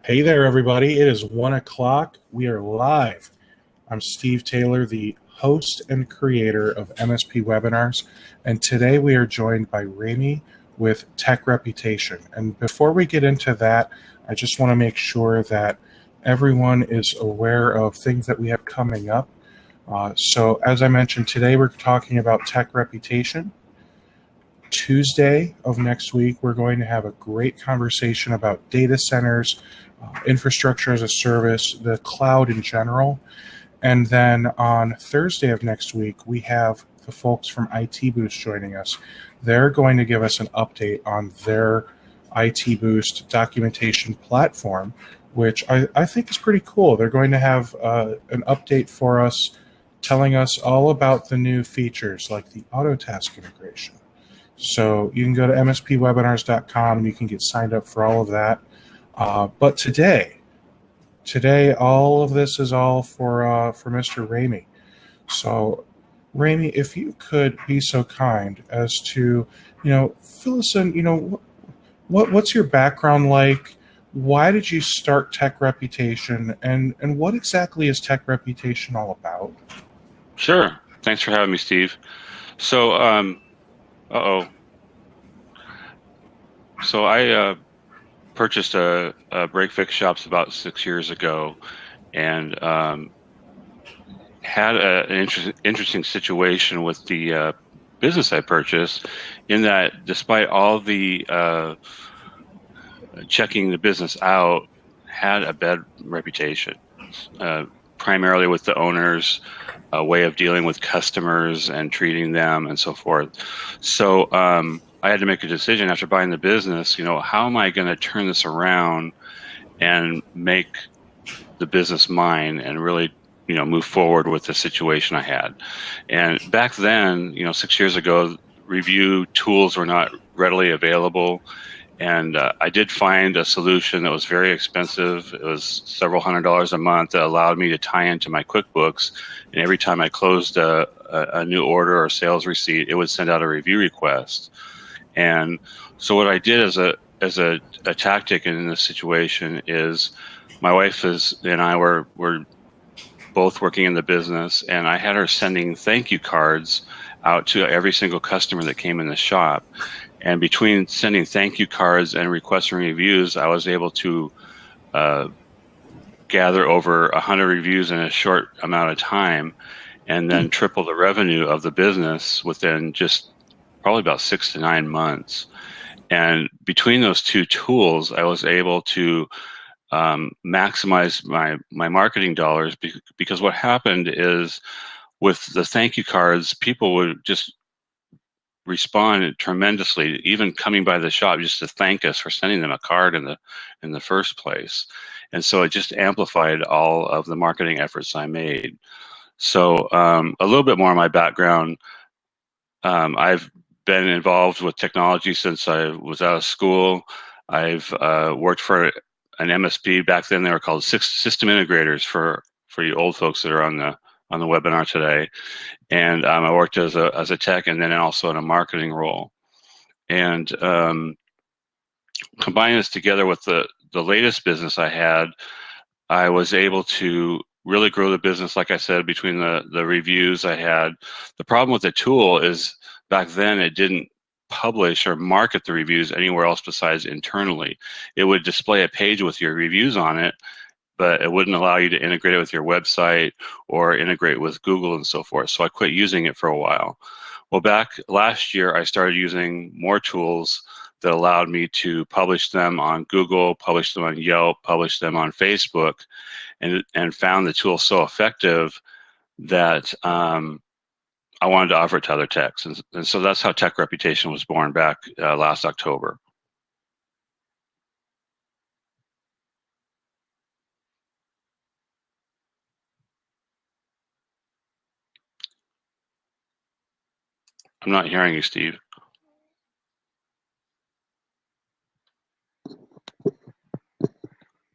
Hey there, everybody. It is 1 o'clock. We are live. I'm Steve Taylor, the host and creator of MSP Webinars, and today we are joined by Rami with Tech Reputation. And before we get into that, I just want to make sure that everyone is aware of things that we have coming up. So as I mentioned, today we're talking about Tech Reputation. Tuesday of next week, we're going to have a great conversation about data centers, infrastructure as a service, the cloud in general. And then on Thursday of next week, we have the folks from IT Boost joining us. They're going to give us an update on their IT Boost documentation platform, which I think is pretty cool. They're going to have an update for us telling us all about the new features like the Autotask integration. So you can go to mspwebinars.com and you can get signed up for all of that. But today, all of this is all for Mr. Rami. So, Rami, if you could be so kind as to, fill us in. What's your background like? Why did you start Tech Reputation, and what exactly is Tech Reputation all about? Sure. Thanks for having me, Steve. So, So I purchased a break-fix shops about 6 years ago, and had an interesting situation with the business I purchased, in that despite all the checking the business out, had a bad reputation, primarily with the owners, a way of dealing with customers and treating them and so forth. So I had to make a decision after buying the business, how am I going to turn this around and make the business mine and really, move forward with the situation I had. And back then, 6 years ago, review tools were not readily available. And I did find a solution that was very expensive. It was several $100s a month that allowed me to tie into my QuickBooks. And every time I closed a new order or sales receipt, it would send out a review request. And so what I did as a tactic in this situation is, my wife and I were both working in the business, and I had her sending thank you cards out to every single customer that came in the shop. And between sending thank you cards and requesting reviews, I was able to gather over 100 reviews in a short amount of time, and then triple the revenue of the business within just probably about 6 to 9 months. And between those two tools, I was able to maximize my marketing dollars, because what happened is, with the thank you cards, people would just respond tremendously, even coming by the shop just to thank us for sending them a card in the first place. And so it just amplified all of the marketing efforts I made. So a little bit more on my background. I've been involved with technology since I was out of school. I've worked for an MSP. Back then they were called system integrators, for you old folks that are on the webinar today. And I worked as a tech, and then also in a marketing role. And combining this together with the latest business I had, I was able to really grow the business, like I said, between the reviews I had. The problem with the tool is, back then it didn't publish or market the reviews anywhere else besides internally. It would display a page with your reviews on it, but it wouldn't allow you to integrate it with your website or integrate with Google and so forth. So I quit using it for a while. Well, back last year, I started using more tools that allowed me to publish them on Google, publish them on Yelp, publish them on Facebook, and found the tool so effective that I wanted to offer it to other techs. And so that's how Tech Reputation was born back last October. I'm not hearing you, Steve.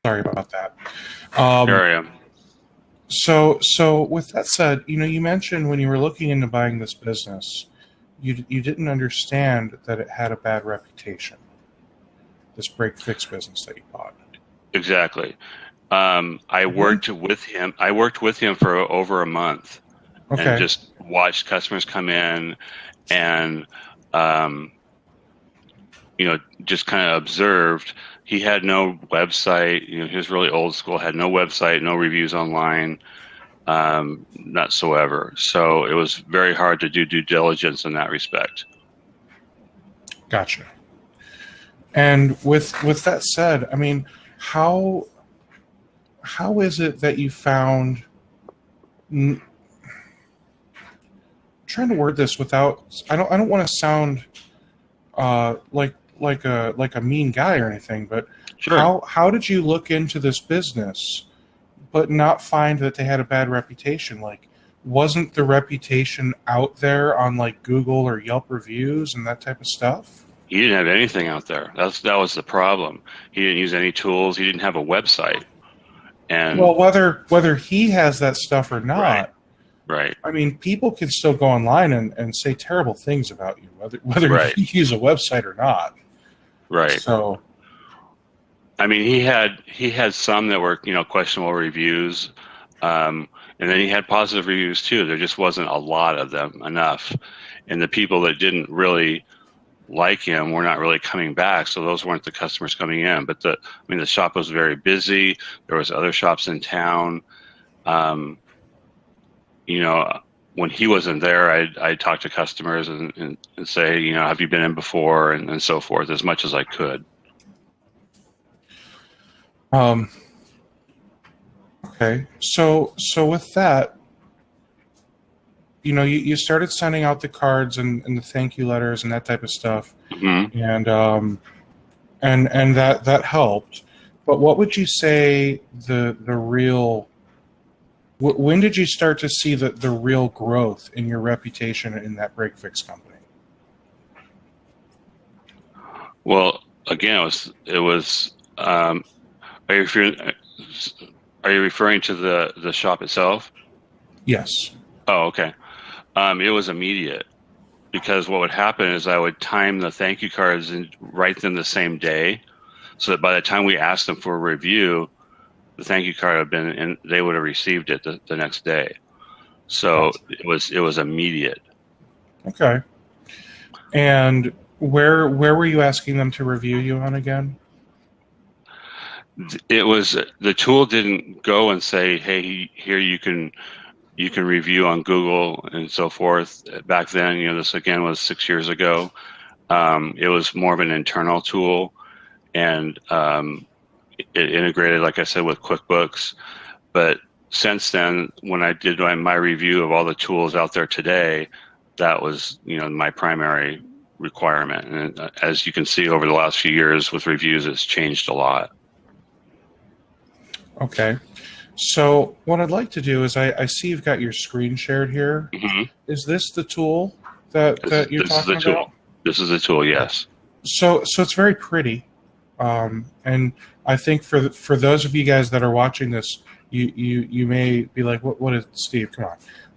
Sorry about that. Here I am. So with that said, you mentioned when you were looking into buying this business, you didn't understand that it had a bad reputation, this break-fix business that you bought. Exactly. I worked with him. I worked with him for over a month, and Okay. just watched customers come in, and um, just kind of observed. He had no website. He was really old school. Had no website, no reviews online, whatsoever. So it was very hard to do due diligence in that respect. Gotcha. And with that said, I mean, how is it that you found? I'm trying to word this without. I don't want to sound like a mean guy or anything, but Sure. how did you look into this business but not find that they had a bad reputation? Like, wasn't the reputation out there on like Google or Yelp reviews and that type of stuff? He didn't have anything out there. That was the problem. He didn't use any tools. He didn't have a website. And Well, whether he has that stuff or right, not, right, I mean, people can still go online and say terrible things about you, whether right, you use a website or not. right. So, I mean, he had some that were questionable reviews, and then he had positive reviews too. There just wasn't a lot of them enough, and the people that didn't really like him were not really coming back. So those weren't the customers coming in. But the shop was very busy. There was other shops in town. Um, when he wasn't there, I'd talk to customers and say, have you been in before, and so forth, as much as I could. um, okay. So with that, you started sending out the cards and the thank you letters and that type of stuff, Mm-hmm. and that helped. But what would you say the real when did you start to see the real growth in your reputation in that break fix company? Well, again, it was. Are you referring to the shop itself? Yes. Oh, okay. It was immediate, because what would happen is I would time the thank you cards and write them the same day, so that by the time we asked them for a review, the thank you card had been, and they would have received it the next day. So Gotcha. it was immediate. Okay. And where were you asking them to review you on again? It was, the tool didn't go and say, hey, here you can review on Google and so forth. Back then, this again was 6 years ago. It was more of an internal tool, and it integrated, like I said, with QuickBooks. But since then, when I did my review of all the tools out there today, that was my primary requirement. And as you can see, over the last few years with reviews, it's changed a lot. Okay. So what I'd like to do is I see you've got your screen shared here. Mm-hmm. Is this the tool that you're This is the talking tool. about? This is the tool. Yes. So it's very pretty, and I think for those of you guys that are watching this, you may be like, what is Steve? Come on,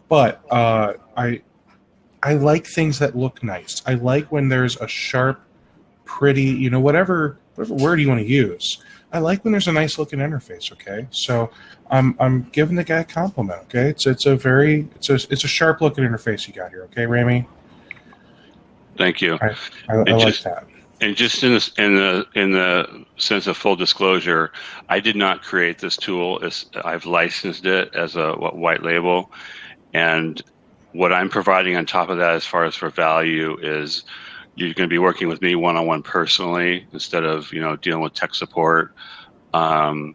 but I like things that look nice. I like when there's a sharp, pretty, whatever word you want to use. I like when there's a nice looking interface. Okay, so I'm giving the guy a compliment. Okay, it's a sharp looking interface you got here. Okay, Rami. Thank you. I like that. And just in the sense of full disclosure, I did not create this tool. I've licensed it as a white label, and what I'm providing on top of that, as far as for value, is you're going to be working with me one-on-one personally, instead of dealing with tech support and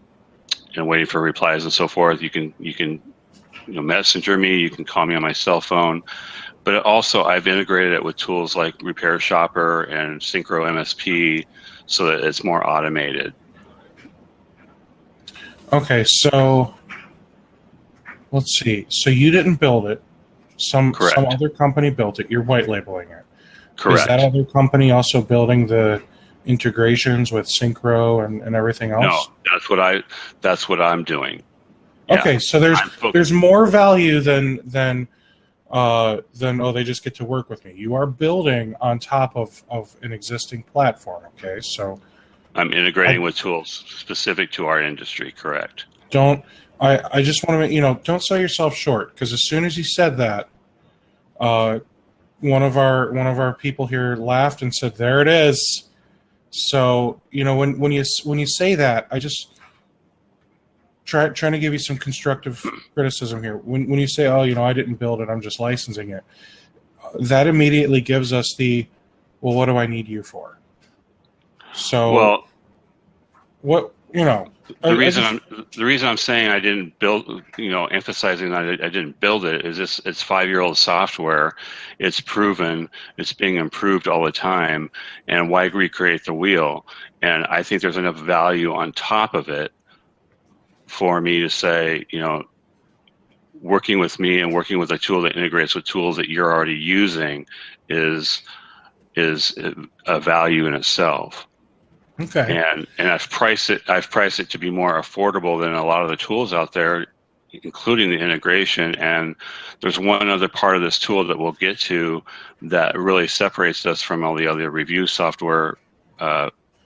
waiting for replies and so forth. You can messenger me. You can call me on my cell phone. But also, I've integrated it with tools like Repair Shopper and Synchro MSP, so that it's more automated. Okay, so let's see. So you didn't build it. Some other company built it. You're white labeling it. Correct. Is that other company also building the integrations with Synchro and everything else? No, that's what I'm doing. Yeah. Okay, so there's more value than they just get to work with me. You are building on top of an existing platform. Okay, so I'm integrating with tools specific to our industry. Correct. I just want to, don't sell yourself short, because as soon as you said that, one of our people here laughed and said, "There it is." So, when you say that, I just trying to give you some constructive criticism here. When you say, "Oh, I didn't build it, I'm just licensing it," that immediately gives us well, what do I need you for? So, well, what the reason I'm saying I didn't build, emphasizing that I didn't build it is it's 5-year-old software. It's proven. It's being improved all the time. And why recreate the wheel? And I think there's enough value on top of it for me to say, working with me and working with a tool that integrates with tools that you're already using is a value in itself. Okay. And I've priced it to be more affordable than a lot of the tools out there, including the integration. And there's one other part of this tool that we'll get to that really separates us from all the other review software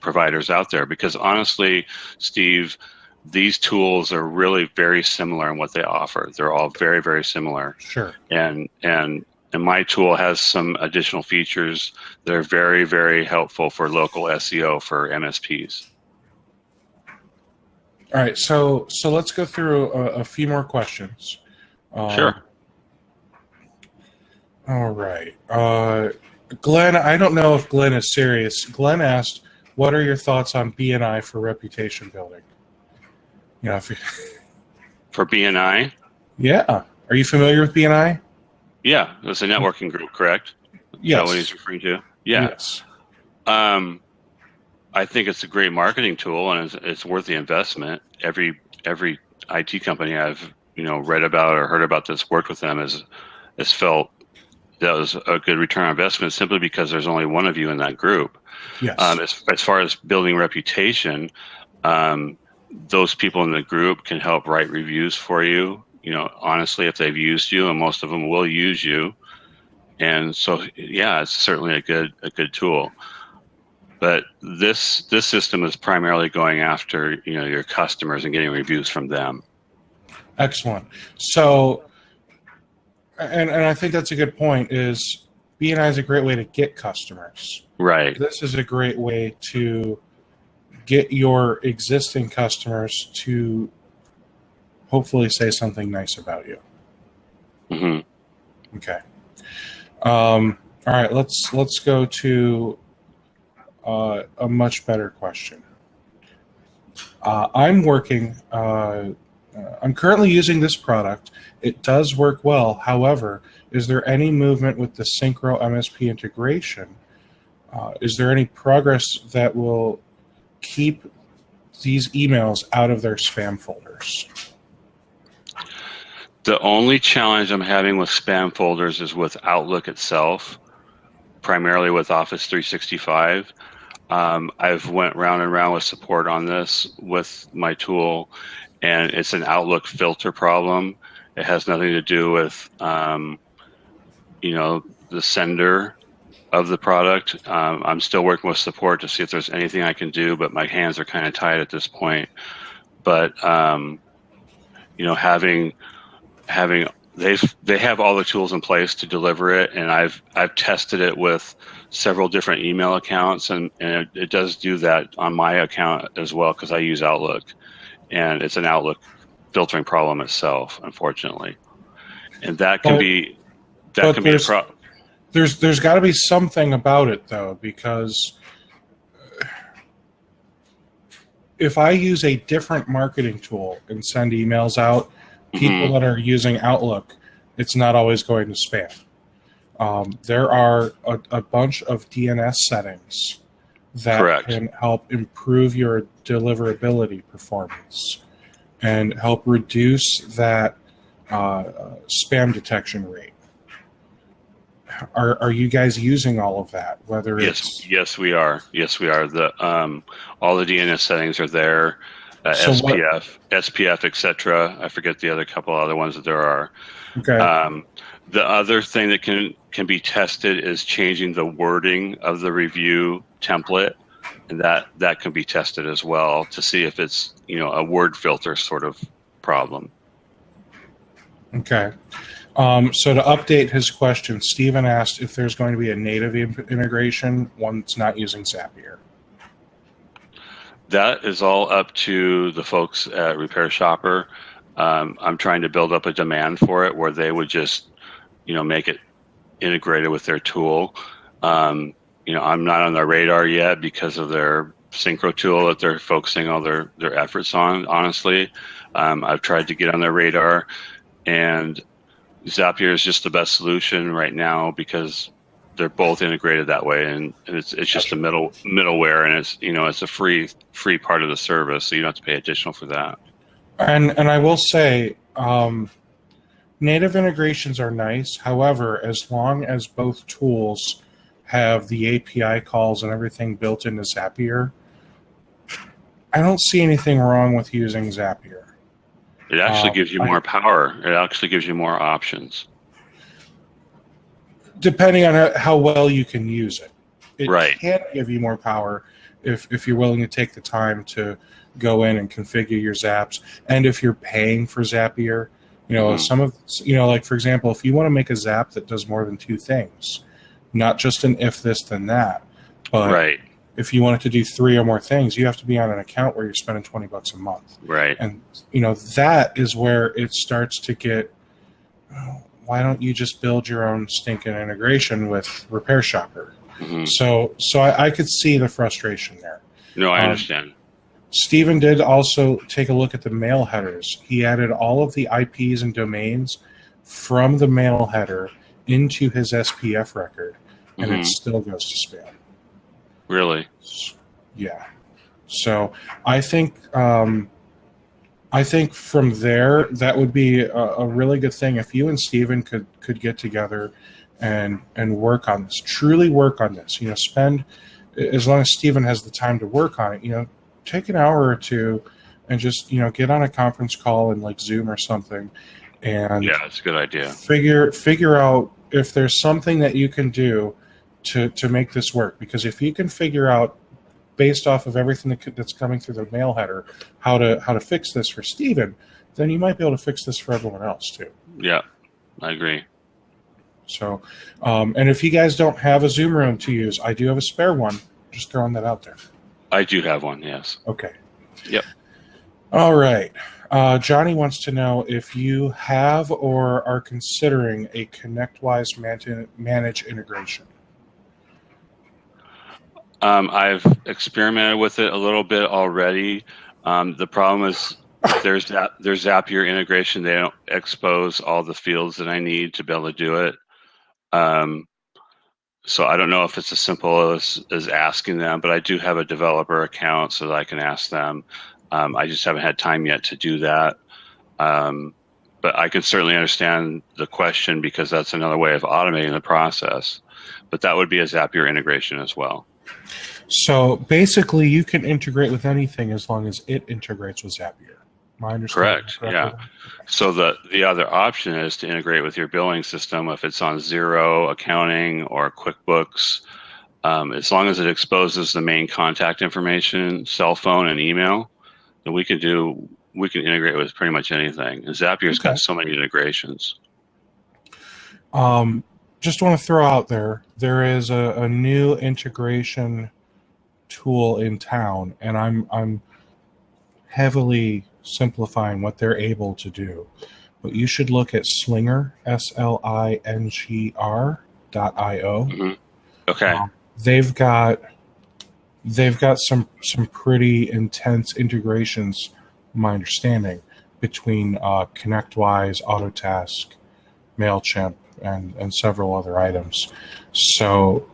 providers out there. Because honestly, Steve, these tools are really very similar in what they offer. They're all very, very similar. Sure. And my tool has some additional features that are very, very helpful for local SEO for MSPs. All right, so let's go through a few more questions. Sure. All right. Glenn, I don't know if Glenn is serious. Glenn asked, what are your thoughts on BNI for reputation building? For BNI? Yeah. Are you familiar with BNI? Yeah, it's a networking group, correct? Yes. Is that what he's referring to? Yeah. Yes. I think it's a great marketing tool, and it's worth the investment. Every IT company I've read about or heard about that's worked with them has felt that was a good return on investment, simply because there's only one of you in that group. Yes. As far as building reputation, those people in the group can help write reviews for you. Honestly, if they've used you, and most of them will use you, and so yeah, it's certainly a good tool. But this system is primarily going after your customers and getting reviews from them. Excellent. So, and I think that's a good point. Is BNI is a great way to get customers. Right. This is a great way to get your existing customers to hopefully say something nice about you. Mm-hmm. Okay. All right. Let's go to a much better question. I'm currently using this product. It does work well. However, is there any movement with the Synchro MSP integration? Is there any progress that will keep these emails out of their spam folders? The only challenge I'm having with spam folders is with Outlook itself, primarily with Office 365. I've went round and round with support on this with my tool, and it's an Outlook filter problem. It has nothing to do with, the sender of the product. I'm still working with support to see if there's anything I can do, but my hands are kind of tied at this point. But, they have all the tools in place to deliver it, and I've tested it with several different email accounts, and it does do that on my account as well, because I use Outlook, and it's an Outlook filtering problem itself, unfortunately, and that can be a problem. There's got to be something about it, though, because if I use a different marketing tool and send emails out, people that are using Outlook, it's not always going to spam. There are a bunch of DNS settings that Correct. Can help improve your deliverability performance and help reduce that spam detection rate. Are you guys using all of that? Whether yes, we are. Yes, we are. All the DNS settings are there. SPF, etc. I forget the other couple other ones that there are. Okay. The other thing that can be tested is changing the wording of the review template. and that can be tested as well to see if it's a word filter sort of problem. Okay. So to update his question, Stephen asked if there's going to be a native integration, one that's not using Zapier. That is all up to the folks at Repair Shopper. I'm trying to build up a demand for it where they would just, make it integrated with their tool. I'm not on their radar yet because of their synchro tool that they're focusing all their efforts on, honestly. I've tried to get on their radar, and Zapier is just the best solution right now because they're both integrated that way, and it's just a middleware, and it's a free part of the service, so you don't have to pay additional for that. And I will say, native integrations are nice. However, as long as both tools have the API calls and everything built into Zapier, I don't see anything wrong with using Zapier. It actually gives you more power. It actually gives you more options. Depending on how well you can use it. It right. can give you more power if you're willing to take the time to go in and configure your zaps. And if you're paying for Zapier, some of, like for example, if you want to make a zap that does more than two things, not just an if this then that, but right. If you want it to do 3 or more things, you have to be on an account where you're spending $20 a month. Right. And that is where it starts to get, why don't you just build your own stinking integration with Repair Shopper? Mm-hmm. So I could see the frustration there. No, I understand. Stephen did also take a look at the mail headers. He added all of the IPs and domains from the mail header into his SPF record, and it still goes to spam. Really? Yeah. So I think from there, that would be a really good thing if you and Stephen could get together and work on this. Truly work on this. Spend, as long as Stephen has the time to work on it, take an hour or two and just, get on a conference call in like Zoom or something. And yeah, it's a good idea. Figure out if there's something that you can do to make this work. Because if you can figure out, based off of everything that's coming through the mail header, how to fix this for Stephen, then you might be able to fix this for everyone else too. Yeah, I agree. So, and if you guys don't have a Zoom room to use, I do have a spare one. Just throwing that out there. I do have one, yes. Okay. Yep. All right. Johnny wants to know if you have or are considering a ConnectWise manage integration. I've experimented with it a little bit already. The problem is there's Zapier integration. They don't expose all the fields that I need to be able to do it. So I don't know if it's as simple as asking them, but I do have a developer account so that I can ask them. I just haven't had time yet to do that. But I could certainly understand the question because that's another way of automating the process. But that would be a Zapier integration as well. So basically, you can integrate with anything as long as it integrates with Zapier. My understanding. Correct. Yeah. Okay. So the other option is to integrate with your billing system if it's on Xero, accounting, or QuickBooks. As long as it exposes the main contact information, cell phone, and email, then we can integrate with pretty much anything. And Zapier's got so many integrations. Just want to throw out there is a new integration tool in town, and I'm heavily simplifying what they're able to do. But you should look at Slinger, SLINGR.io. Mm-hmm. Okay. They've got some pretty intense integrations, my understanding, between ConnectWise, Autotask, MailChimp, and several other items. So,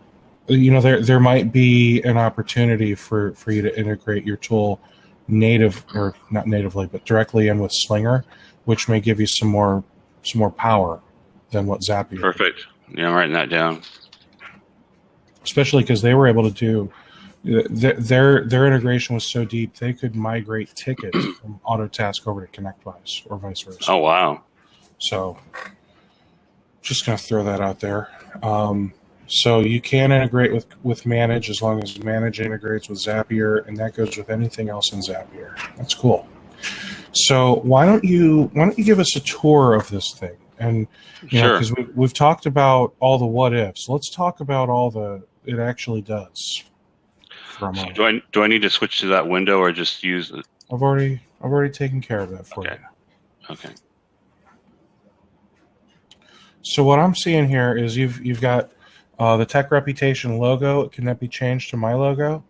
there might be an opportunity for you to integrate your tool not natively, but directly in with Slinger, which may give you some more power than what Zapier. Perfect. Yeah, I'm writing that down. Especially because they were able to do their integration was so deep they could migrate tickets from Autotask over to ConnectWise or vice versa. Oh wow! So, just gonna throw that out there. So you can integrate with Manage as long as Manage integrates with Zapier, and that goes with anything else in Zapier. That's cool. So why don't you give us a tour of this thing? And Sure. because we've talked about all the what ifs. Let's talk about all it actually does. For a moment. Do I need to switch to that window or just use it? I've already taken care of that for you. Okay. So what I'm seeing here is you've got the Tech Reputation logo. Can that be changed to my logo?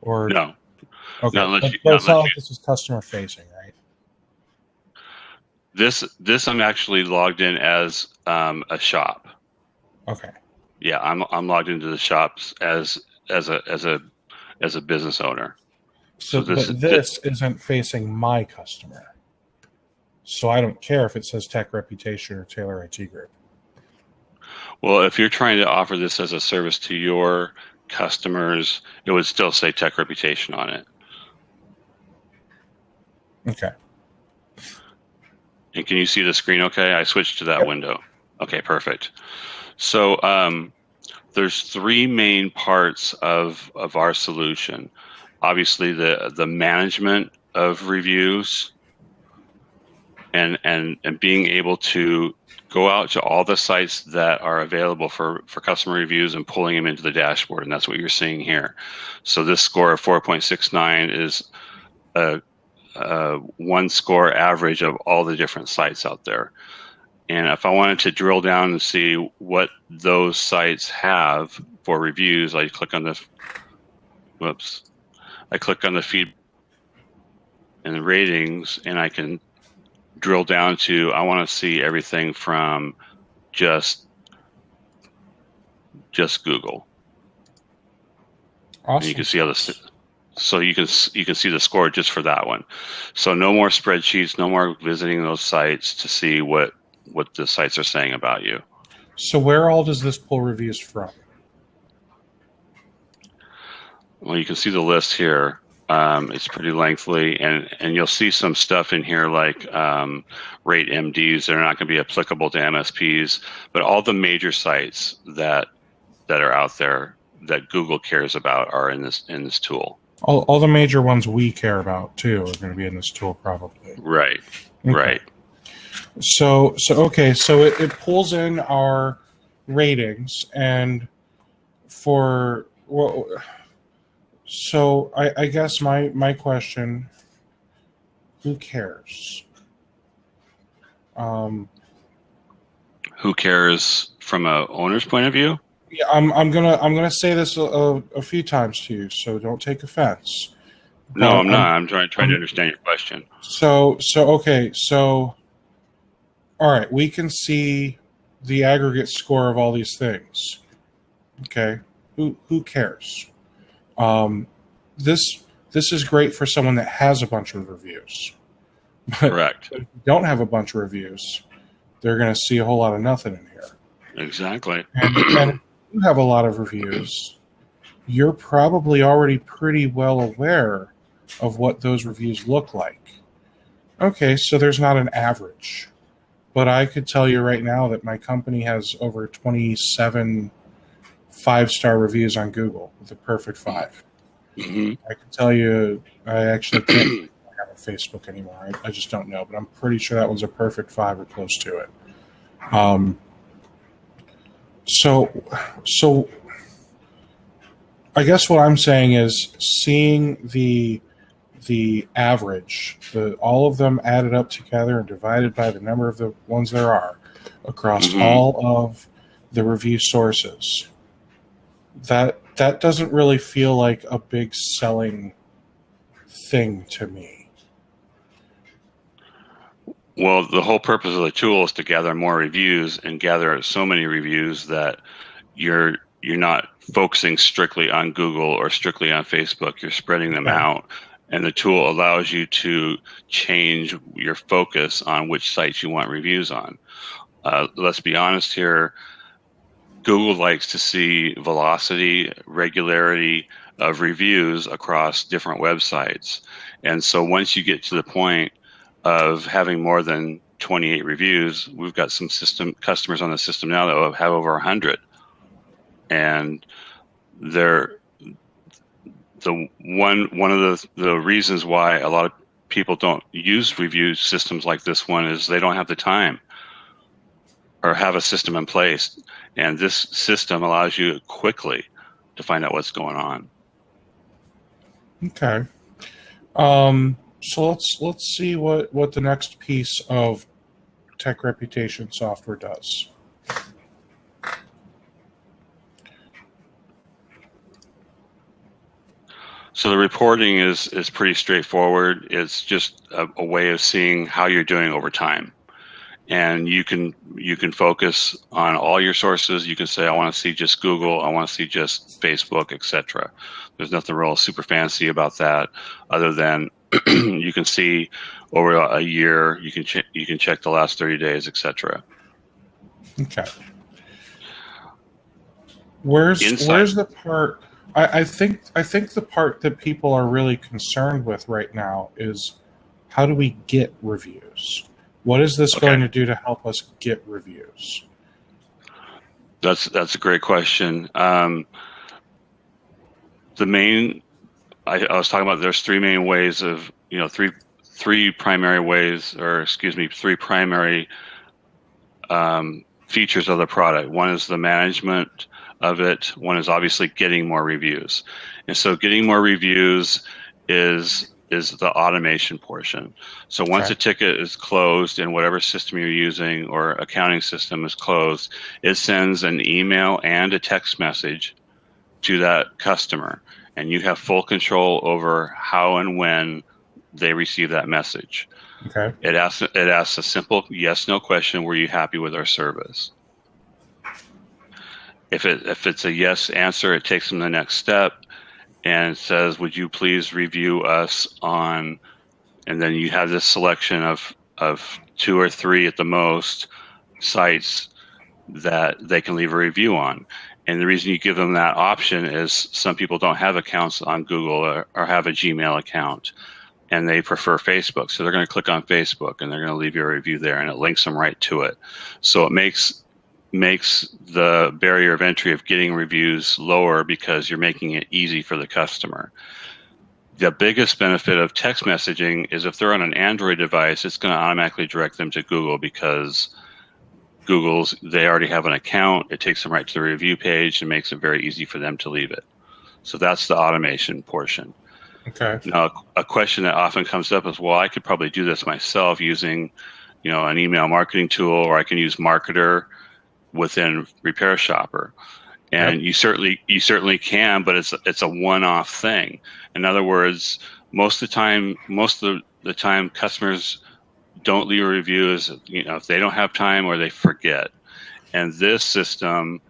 Or no? Okay, but it's not like this is customer facing, right? This I'm actually logged in as a shop. Okay. Yeah, I'm logged into the shops as a business owner. So this isn't facing my customer. So I don't care if it says Tech Reputation or Taylor IT Group. Well, if you're trying to offer this as a service to your customers, it would still say Tech Reputation on it. Okay. And can you see the screen okay? I switched to that window. Okay, perfect. So there's three main parts of our solution. Obviously, the management of reviews and being able to go out to all the sites that are available for customer reviews and pulling them into the dashboard, and that's what you're seeing here. So this score of 4.69 is a one score average of all the different sites out there. And if I wanted to drill down and see what those sites have for reviews, I click on the feed and the ratings, and I can drill down to, I want to see everything from just Google. Awesome. And you can see so you can see the score just for that one. So no more spreadsheets, no more visiting those sites to see what the sites are saying about you. So where all does this pull reviews from? Well, you can see the list here. It's pretty lengthy, and you'll see some stuff in here like rate MDs. They're not going to be applicable to MSPs, but all the major sites that are out there that Google cares about are in this tool. All the major ones we care about too are going to be in this tool, probably. Right. Okay. Right. So it pulls in our ratings, and so I guess my question: who cares? Who cares from a owner's point of view? Yeah, I'm gonna say this a few times to you, so don't take offense. No, I'm not. I'm trying to understand your question. So all right, we can see the aggregate score of all these things. Okay, who cares? This is great for someone that has a bunch of reviews. But correct. If you don't have a bunch of reviews, they're going to see a whole lot of nothing in here. Exactly. And if you have a lot of reviews, you're probably already pretty well aware of what those reviews look like. Okay, so there's not an average. But I could tell you right now that my company has over 27 5-star reviews on Google with a perfect 5. Mm-hmm. I can tell you I actually can't have a Facebook anymore. I just don't know, but I'm pretty sure that one's a perfect 5 or close to it. So I guess what I'm saying is seeing the average, all of them added up together and divided by the number of the ones there are across all of the review sources. That doesn't really feel like a big selling thing to me. Well, the whole purpose of the tool is to gather more reviews and gather so many reviews that you're not focusing strictly on Google or strictly on Facebook. You're spreading them out, and the tool allows you to change your focus on which sites you want reviews on. Let's be honest here. Google likes to see velocity, regularity of reviews across different websites. And so once you get to the point of having more than 28 reviews, we've got some customers on the system now that have over 100. and they're one of the reasons why a lot of people don't use review systems like this one is they don't have the time or have a system in place, and this system allows you quickly to find out what's going on. Okay. So let's see what the next piece of tech reputation software does. So the reporting is pretty straightforward. It's just a way of seeing how you're doing over time. And you can focus on all your sources. You can say, I want to see just Google, I want to see just Facebook, etc. There's nothing real super fancy about that, other than you can see over a year. You can check the last 30 days, etc. Okay. Where's the part? I think the part that people are really concerned with right now is, how do we get reviews? What is this going to do to help us get reviews? That's a great question. I was talking about, there's three main ways of, three primary ways, or excuse me, three primary features of the product. One is the management of it. One is obviously getting more reviews. And so getting more reviews is the automation portion. So once a ticket is closed in whatever system you're using or accounting system is closed, it sends an email and a text message to that customer, and you have full control over how and when they receive that message. Okay. It asks a simple yes/no question: were you happy with our service? If it's a yes answer, it takes them to the next step and says, would you please review us on, and then you have this selection of 2 or 3 at the most sites that they can leave a review on. And the reason you give them that option is some people don't have accounts on Google or have a Gmail account, and they prefer Facebook. So they're going to click on Facebook and they're going to leave you a review there, and it links them right to it. So it makes the barrier of entry of getting reviews lower because you're making it easy for the customer. The biggest benefit of text messaging is if they're on an Android device, it's going to automatically direct them to Google, because they already have an account. It takes them right to the review page and makes it very easy for them to leave it. So that's the automation portion. Okay. Now, a question that often comes up is, well, I could probably do this myself using, an email marketing tool, or I can use Marketer within Repair Shopper. And you certainly can, but it's a one-off thing. In other words, most of the time customers don't leave reviews, if they don't have time or they forget. And this system,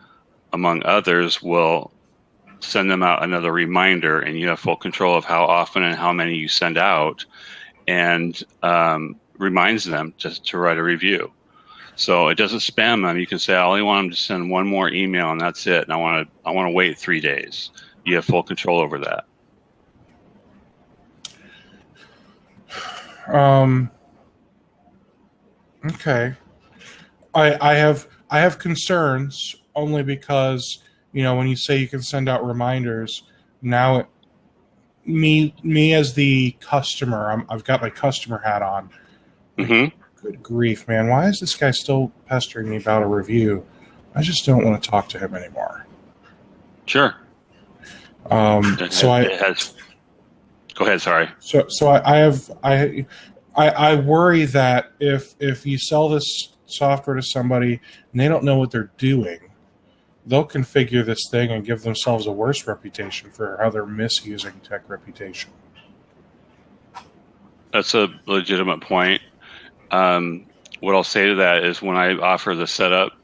among others, will send them out another reminder, and you have full control of how often and how many you send out, and reminds them to write a review. So it doesn't spam them. You can say, I only want them to send one more email and that's it. And I want to wait 3 days. You have full control over that. Okay. I have concerns only because, when you say you can send out reminders, now me as the customer, I've got my customer hat on. Mm-hmm. Good grief, man. Why is this guy still pestering me about a review? I just don't want to talk to him anymore. Sure. Go ahead, sorry. So I worry that if you sell this software to somebody and they don't know what they're doing, they'll configure this thing and give themselves a worse reputation for how they're misusing tech reputation. That's a legitimate point. What I'll say to that is, when I offer the setup,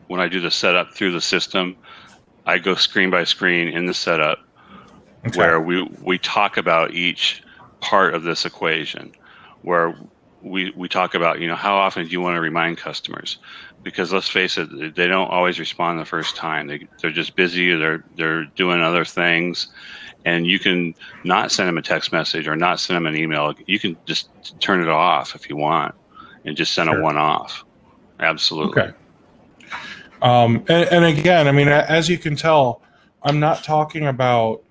when I do the setup through the system, I go screen by screen in the setup, where we talk about each part of this equation, where we talk about, how often do you want to remind customers? Because let's face it, they don't always respond the first time. They're just busy, or they're doing other things. And you can not send them a text message or not send them an email. You can just turn it off if you want and just send a one-off. Absolutely. And again, I mean, as you can tell, I'm not talking about,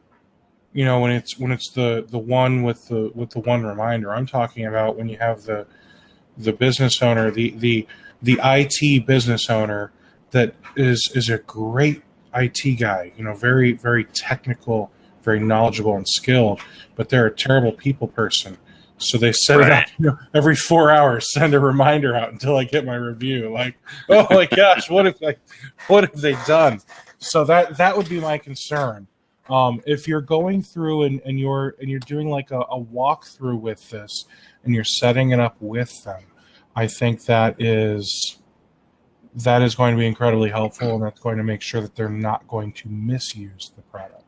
when it's the one with the one reminder. I'm talking about when you have the business owner, the IT business owner that is a great IT guy, very, very technical, very knowledgeable and skilled, but they're a terrible people person. So they set it up, every 4 hours, send a reminder out until I get my review. Like, oh my gosh, what have they done? So that would be my concern. If you're going through and you're doing like a walkthrough with this and you're setting it up with them, I think that is going to be incredibly helpful, and that's going to make sure that they're not going to misuse the product.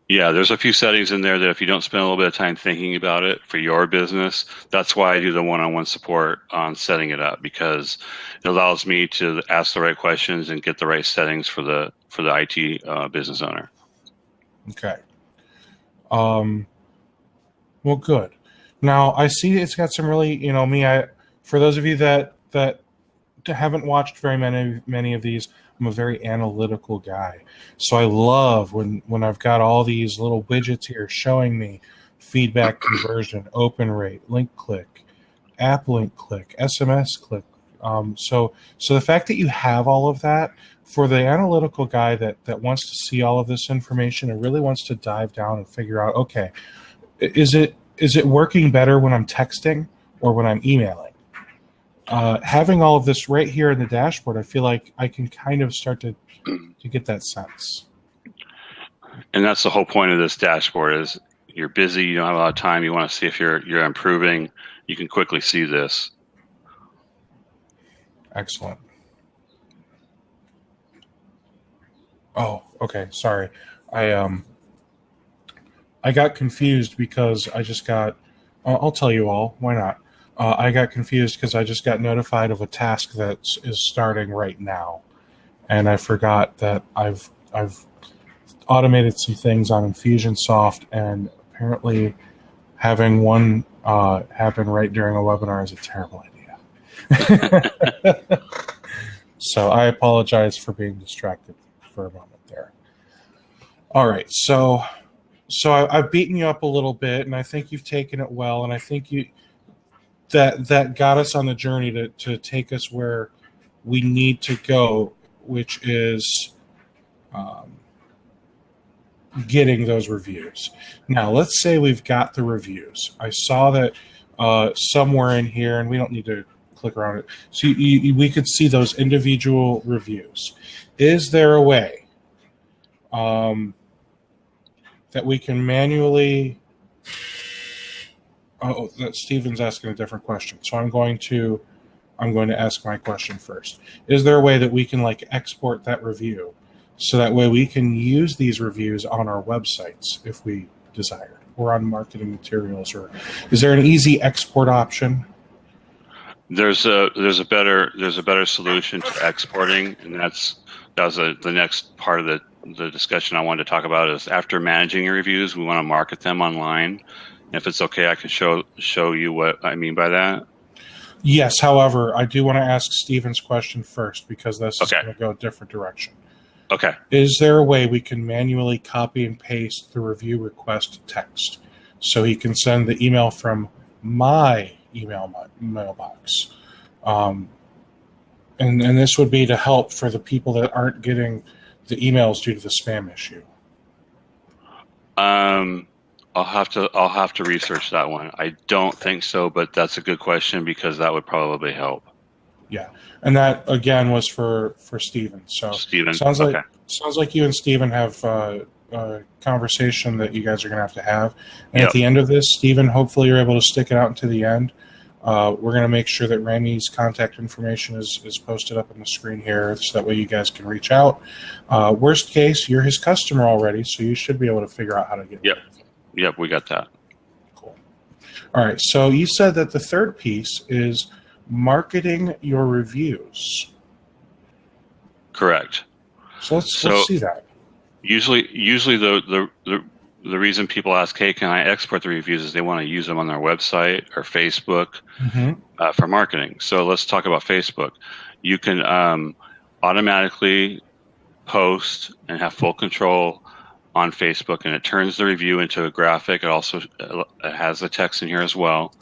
Yeah, there's a few settings in there that if you don't spend a little bit of time thinking about it for your business, that's why I do the one-on-one support on setting it up, because it allows me to ask the right questions and get the right settings for the IT business owner. Okay. Well, good. Now I see it's got some really, for those of you that haven't watched very many of these, I'm a very analytical guy. So I love when I've got all these little widgets here showing me feedback conversion, open rate, link click, app link click, SMS click. So the fact that you have all of that, for the analytical guy that wants to see all of this information and really wants to dive down and figure out, okay, is it working better when I'm texting or when I'm emailing? Having all of this right here in the dashboard, I feel like I can kind of start to get that sense. And that's the whole point of this dashboard is you're busy, you don't have a lot of time, you want to see if you're improving, you can quickly see this. Excellent. Oh, okay. Sorry. I got confused because I just got, I'll tell you all, why not? I got confused because I just got notified of a task that is starting right now, and I forgot that I've automated some things on Infusionsoft, and apparently having one happen right during a webinar is a terrible idea. So I apologize for being distracted for a moment there. All right, so I've beaten you up a little bit, and I think you've taken it well, and I think that got us on the journey to take us where we need to go, which is getting those reviews. Now, let's say we've got the reviews. I saw that somewhere in here, and we don't need to click around it. So we could see those individual reviews. Is there a way that we can manually... Oh, Stephen's asking a different question. So I'm going to ask my question first. Is there a way that we can export that review so that way we can use these reviews on our websites if we desire, or on marketing materials, or is there an easy export option? There's a better solution to exporting, and the next part of the discussion I wanted to talk about is after managing your reviews, we want to market them online. If it's okay, I can show you what I mean by that. Yes, however, I do want to ask Stephen's question first because this is going to go a different direction. Okay. Is there a way we can manually copy and paste the review request text so he can send the email from my mailbox? And this would be to help for the people that aren't getting the emails due to the spam issue. I'll have to research that one. I don't think so, but that's a good question because that would probably help. Yeah, and that again was for Stephen. So Stephen, sounds like you and Stephen have a conversation that you guys are going to have. And at the end of this, Stephen, hopefully you're able to stick it out until the end. We're going to make sure that Rami's contact information is posted up on the screen here, so that way you guys can reach out. Worst case, you're his customer already, so you should be able to figure out how to get it. Yep, we got that. Cool. All right, so you said that the third piece is marketing your reviews. Correct. So let's see that. Usually the reason people ask, hey, can I export the reviews, is they want to use them on their website or Facebook for marketing. So let's talk about Facebook. You can automatically post and have full control on Facebook, and it turns the review into a graphic. It also has the text in here as well,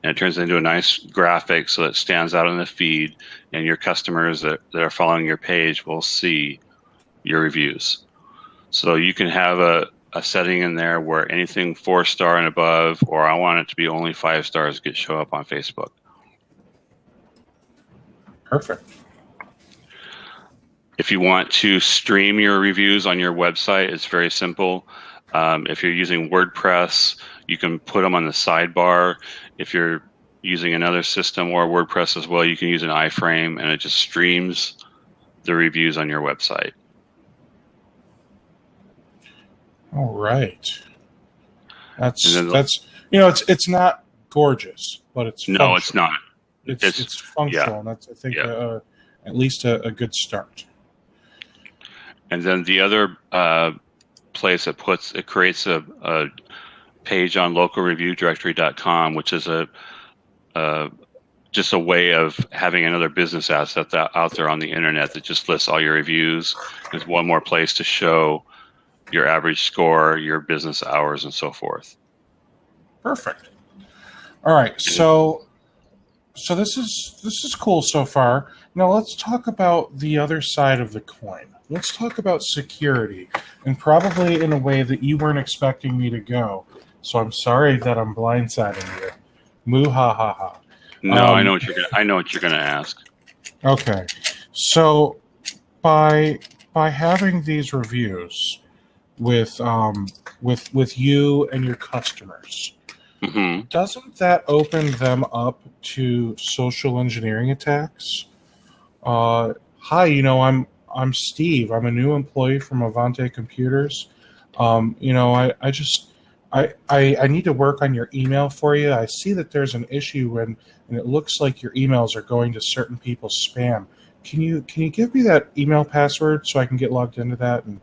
and it turns it into a nice graphic so that it stands out in the feed, and your customers that are following your page will see your reviews. So you can have a setting in there where anything 4-star and above, or I want it to be only 5 stars, show up on Facebook. Perfect. If you want to stream your reviews on your website, it's very simple. If you're using WordPress, you can put them on the sidebar. If you're using another system or WordPress as well, you can use an iframe, and it just streams the reviews on your website. All right. That's it's not gorgeous, but it's functional. No, it's not. It's functional. Yeah. And that's, I think, at least a good start. And then the other place it creates a page on localreviewdirectory.com, which is just a way of having another business asset out there on the internet that just lists all your reviews. There's one more place to show your average score, your business hours, and so forth. Perfect. All right, so this is cool so far. Now let's talk about the other side of the coin. Let's talk about security, and probably in a way that you weren't expecting me to go. So I'm sorry that I'm blindsiding you. Moo ha ha ha. No, I know what you're gonna ask. Okay, so by having these reviews with you and your customers, mm-hmm. doesn't that open them up to social engineering attacks? Hi, I'm Steve. I'm a new employee from Avante Computers. I need to work on your email for you. I see that there's an issue and it looks like your emails are going to certain people's spam. Can you give me that email password so I can get logged into that and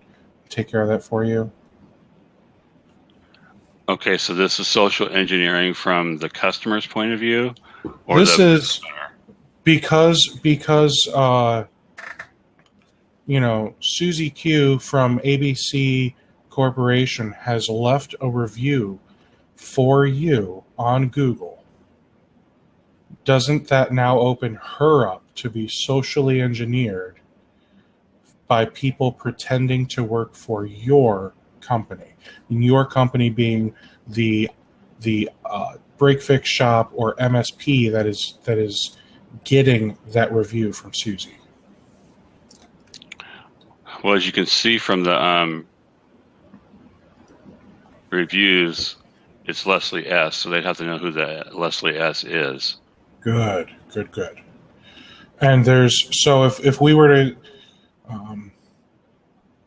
take care of that for you? Okay, so this is social engineering from the customer's point of view? Or this is because Susie Q from ABC Corporation has left a review for you on Google. Doesn't that now open her up to be socially engineered by people pretending to work for your company? And your company being the break fix shop or MSP that is getting that review from Susie. Well, as you can see from the reviews, it's Leslie S., so they'd have to know who the Leslie S. is. Good. And if we were to,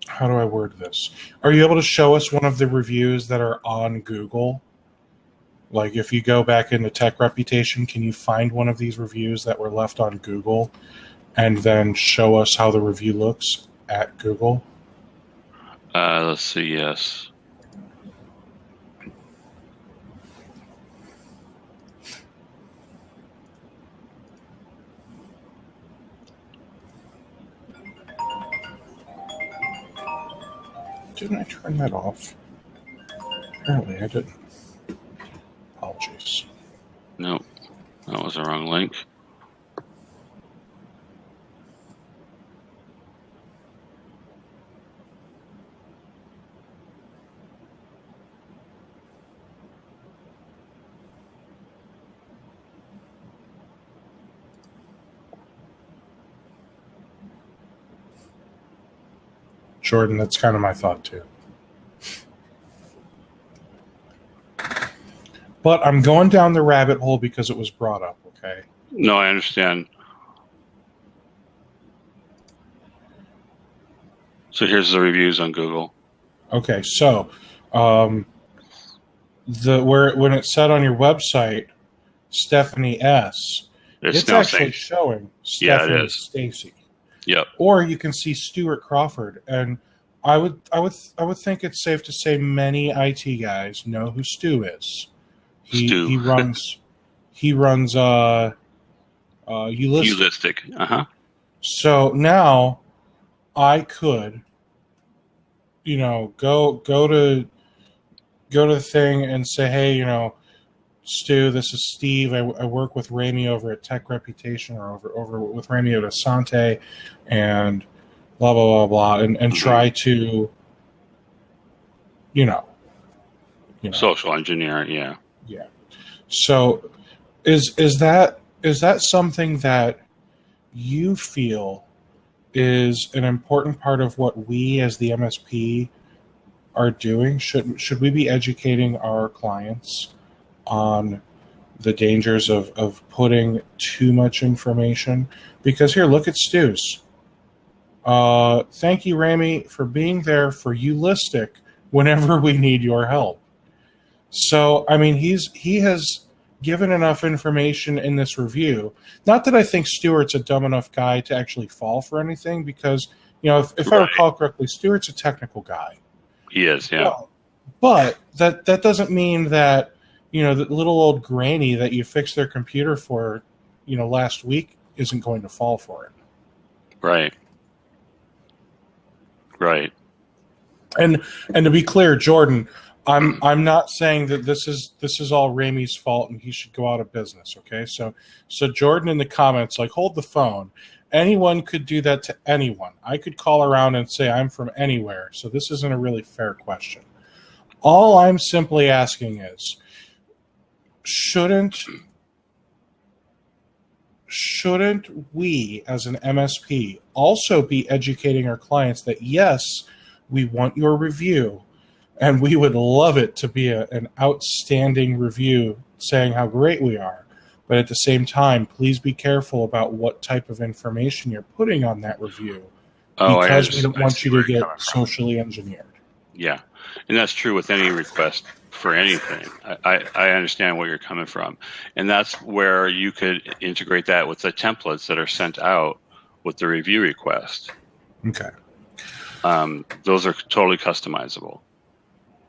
how do I word this? Are you able to show us one of the reviews that are on Google? Like if you go back into Tech Reputation, can you find one of these reviews that were left on Google and then show us how the review looks at Google? Let's see, yes. Didn't I turn that off? Apparently I didn't. Apologies. No, that was the wrong link. Jordan, that's kind of my thought too. But I'm going down the rabbit hole because it was brought up, okay? No, I understand. So here's the reviews on Google. Okay, so when it said on your website, Stephanie S., it's actually showing Stephanie Stacy. Yep. Or you can see Stuart Crawford, and I would think it's safe to say many IT guys know who Stu is. He runs Eulistic. Uh-huh. So now I could, go to the thing and say, hey, Stu, this is Steve. I work with Ramy over at Tech Reputation, or over with Ramy at Asante, and blah blah blah blah, and try to, social engineering, yeah. Yeah. So, is that something that you feel is an important part of what we as the MSP are doing? Should we be educating our clients on the dangers of putting too much information? Because here, look at Stu's. Thank you, Ramy, for being there for Ulistic whenever we need your help. So, I mean, he has given enough information in this review. Not that I think Stuart's a dumb enough guy to actually fall for anything, because, if I recall correctly, Stuart's a technical guy. He is, yeah. But that doesn't mean that, the little old granny that you fixed their computer for, last week isn't going to fall for it. Right. Right. And to be clear, Jordan, I'm not saying that this is all Ramy's fault and he should go out of business. Okay, so Jordan in the comments, hold the phone. Anyone could do that to anyone. I could call around and say I'm from anywhere. So this isn't a really fair question. All I'm simply asking is, shouldn't we as an MSP also be educating our clients that yes, we want your review, and we would love it to be an outstanding review saying how great we are. But at the same time, please be careful about what type of information you're putting on that review, because we don't want you to get socially engineered. Yeah, and that's true with any request for anything. I understand where you're coming from. And that's where you could integrate that with the templates that are sent out with the review request. Okay. Those are totally customizable.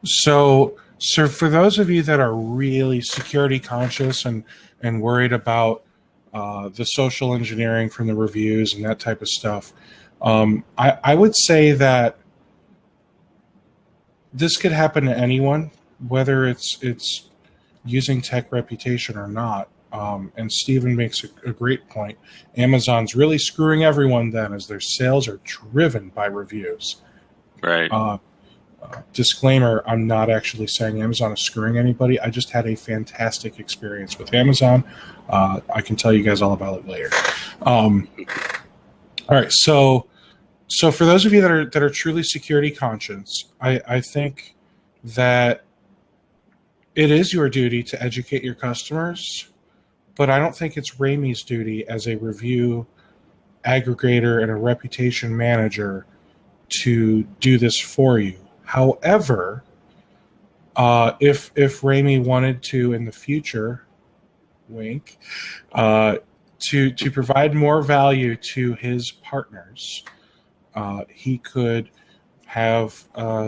So for those of you that are really security conscious and worried about the social engineering from the reviews and that type of stuff, I would say that this could happen to anyone, whether it's using Tech Reputation or not. And Stephen makes a great point. Amazon's really screwing everyone then, as their sales are driven by reviews. Right. Disclaimer, I'm not actually saying Amazon is screwing anybody. I just had a fantastic experience with Amazon. I can tell you guys all about it later. All right, so for those of you that are truly security conscious, I think that it is your duty to educate your customers, but I don't think it's Ramy's duty as a review aggregator and a reputation manager to do this for you. However, if Ramy wanted to in the future, wink, to provide more value to his partners, he could have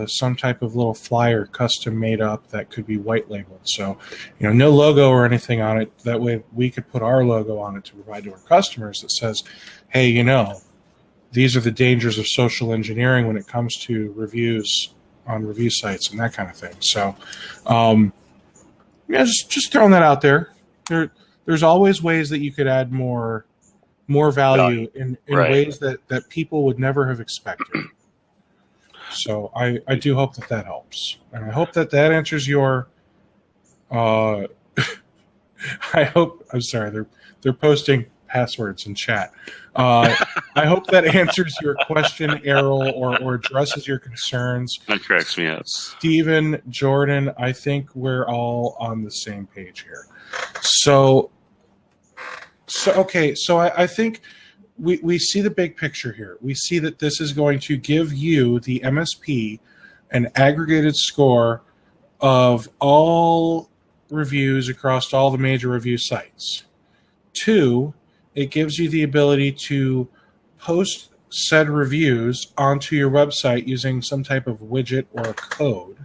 some type of little flyer custom made up that could be white labeled. So, no logo or anything on it. That way we could put our logo on it to provide to our customers that says, hey, these are the dangers of social engineering when it comes to reviews on review sites and that kind of thing. So, just throwing that out there. There's always ways that you could add more value in right. ways that people would never have expected. So I do hope that helps, and I hope that answers your. I'm sorry, they're posting passwords in chat. I hope that answers your question, Errol, or addresses your concerns. That cracks me up. Stephen, Jordan, I think we're all on the same page here. So I think we see the big picture here. We see that this is going to give you, the MSP, an aggregated score of all reviews across all the major review sites. 2, it gives you the ability to post said reviews onto your website using some type of widget or a code.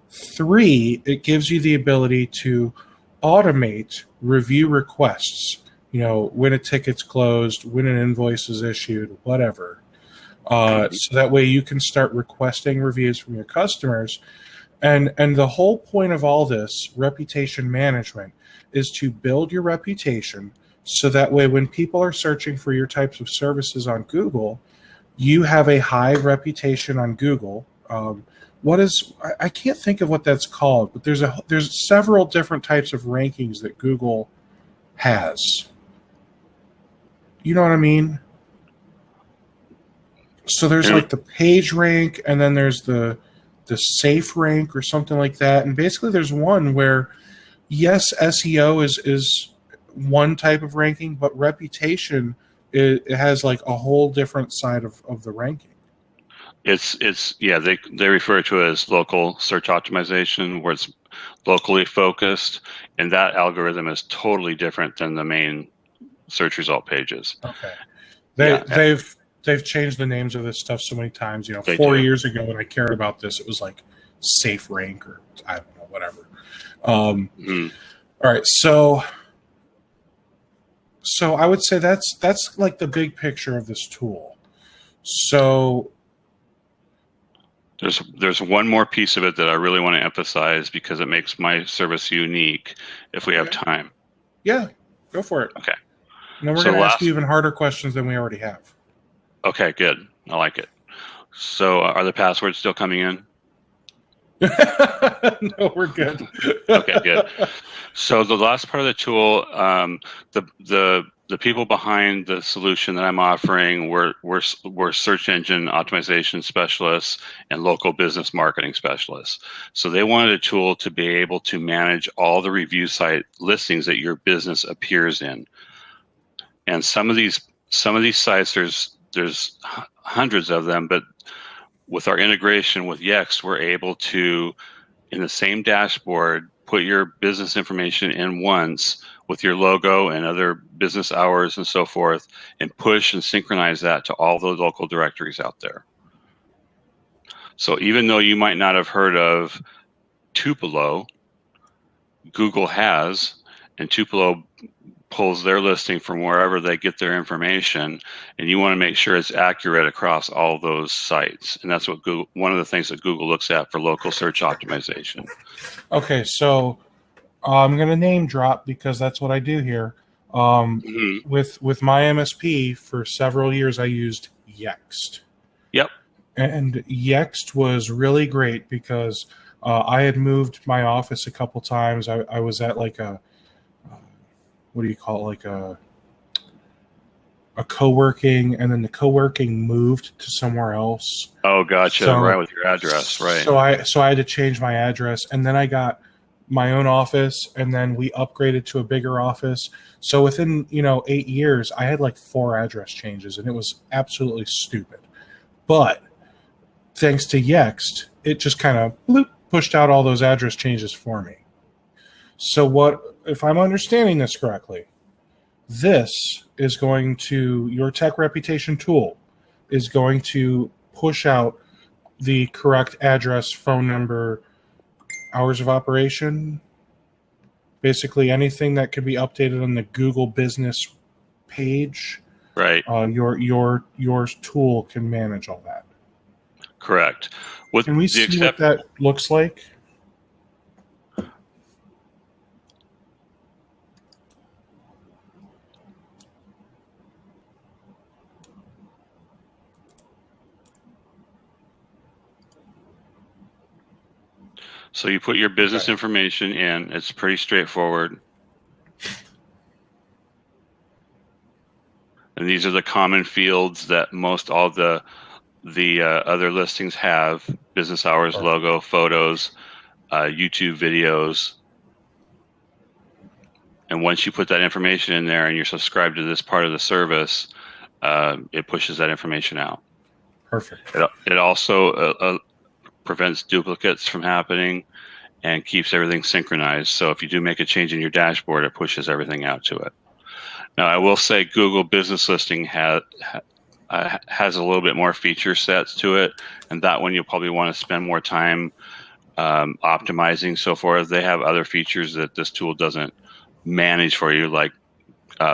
3, it gives you the ability to automate review requests when a ticket's closed, when an invoice is issued, whatever. So that way you can start requesting reviews from your customers. And the whole point of all this reputation management is to build your reputation so that way when people are searching for your types of services on Google, you have a high reputation on Google. I can't think of what that's called, but there's several different types of rankings that Google has. You know what I mean? So there's like the page rank, and then there's the safe rank or something like that. And basically there's one where, yes, SEO is one type of ranking, but reputation, it has like a whole different side of the ranking. They refer to it as local search optimization, where it's locally focused, and that algorithm is totally different than the main search result pages. Okay. They've changed the names of this stuff so many times. 4 years ago when I cared about this, it was like safe rank or I don't know, whatever. All right, so I would say that's like the big picture of this tool. So there's one more piece of it that I really want to emphasize because it makes my service unique if we have time. Yeah, go for it. Okay. And then we're going to ask you even harder questions than we already have. Okay, good. I like it. So are the passwords still coming in? No, we're good. Okay, good. So the last part of the tool, the people behind the solution that I'm offering were search engine optimization specialists and local business marketing specialists. So they wanted a tool to be able to manage all the review site listings that your business appears in. And some of these sites, there's hundreds of them, but with our integration with Yext, we're able to, in the same dashboard, put your business information in once with your logo and other business hours and so forth, and push and synchronize that to all the local directories out there. So even though you might not have heard of Tupelo, Google has, and Tupelo pulls their listing from wherever they get their information, and you want to make sure it's accurate across all those sites. And that's what Google, one of the things that Google looks at for local search optimization. Okay, so I'm going to name drop because that's what I do here. With my MSP, for several years, I used Yext. Yep. And Yext was really great because I had moved my office a couple times. I was at like a what do you call it, like a co-working, and then the co-working moved to somewhere else. Oh, gotcha. So, right, with your address, right. So I had to change my address, and then I got my own office, and then we upgraded to a bigger office. So within 8 years, I had like 4 address changes, and it was absolutely stupid. But thanks to Yext, it just kind of pushed out all those address changes for me. So what, if I'm understanding this correctly, this is going to, your tech reputation tool is going to push out the correct address, phone number, hours of operation, basically anything that could be updated on the Google business page. Right. Your tool can manage all that. Correct. Can we see what that looks like? So you put your business information in. It's pretty straightforward. And these are the common fields that most all the other listings have: business hours, logo, photos, YouTube videos. And once you put that information in there and you're subscribed to this part of the service, it pushes that information out. Perfect. It also prevents duplicates from happening and keeps everything synchronized. So if you do make a change in your dashboard, it pushes everything out to it. Now, I will say Google Business Listing has a little bit more feature sets to it, and that one you'll probably want to spend more time optimizing, so forth. They have other features that this tool doesn't manage for you, like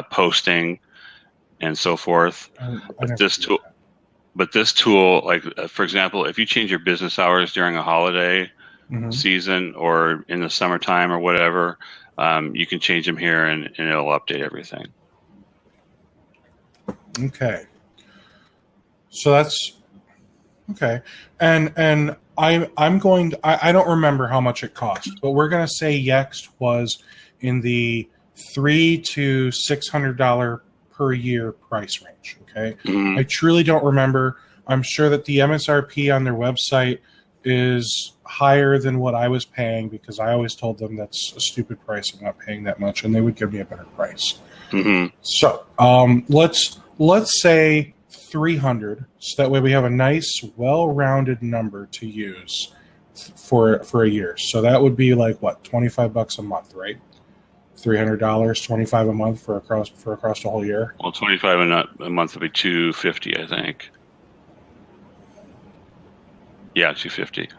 posting and so forth. But this tool, like for example, if you change your business hours during a holiday season or in the summertime or whatever, you can change them here and it'll update everything. Okay. So that's okay. And I'm going to, I don't remember how much it cost, but we're going to say Yext was in the $300 to $600 per year price range. Okay. I truly don't remember. I'm sure that the MSRP on their website is higher than what I was paying because I always told them that's a stupid price. I'm not paying that much, and they would give me a better price. So let's say 300, so that way we have a nice, well-rounded number to use for a year. So that would be like what, $25 a month, right? $300, $25 a month for across the whole year. Well, $25 a month would be $250, I think. Yeah, $250.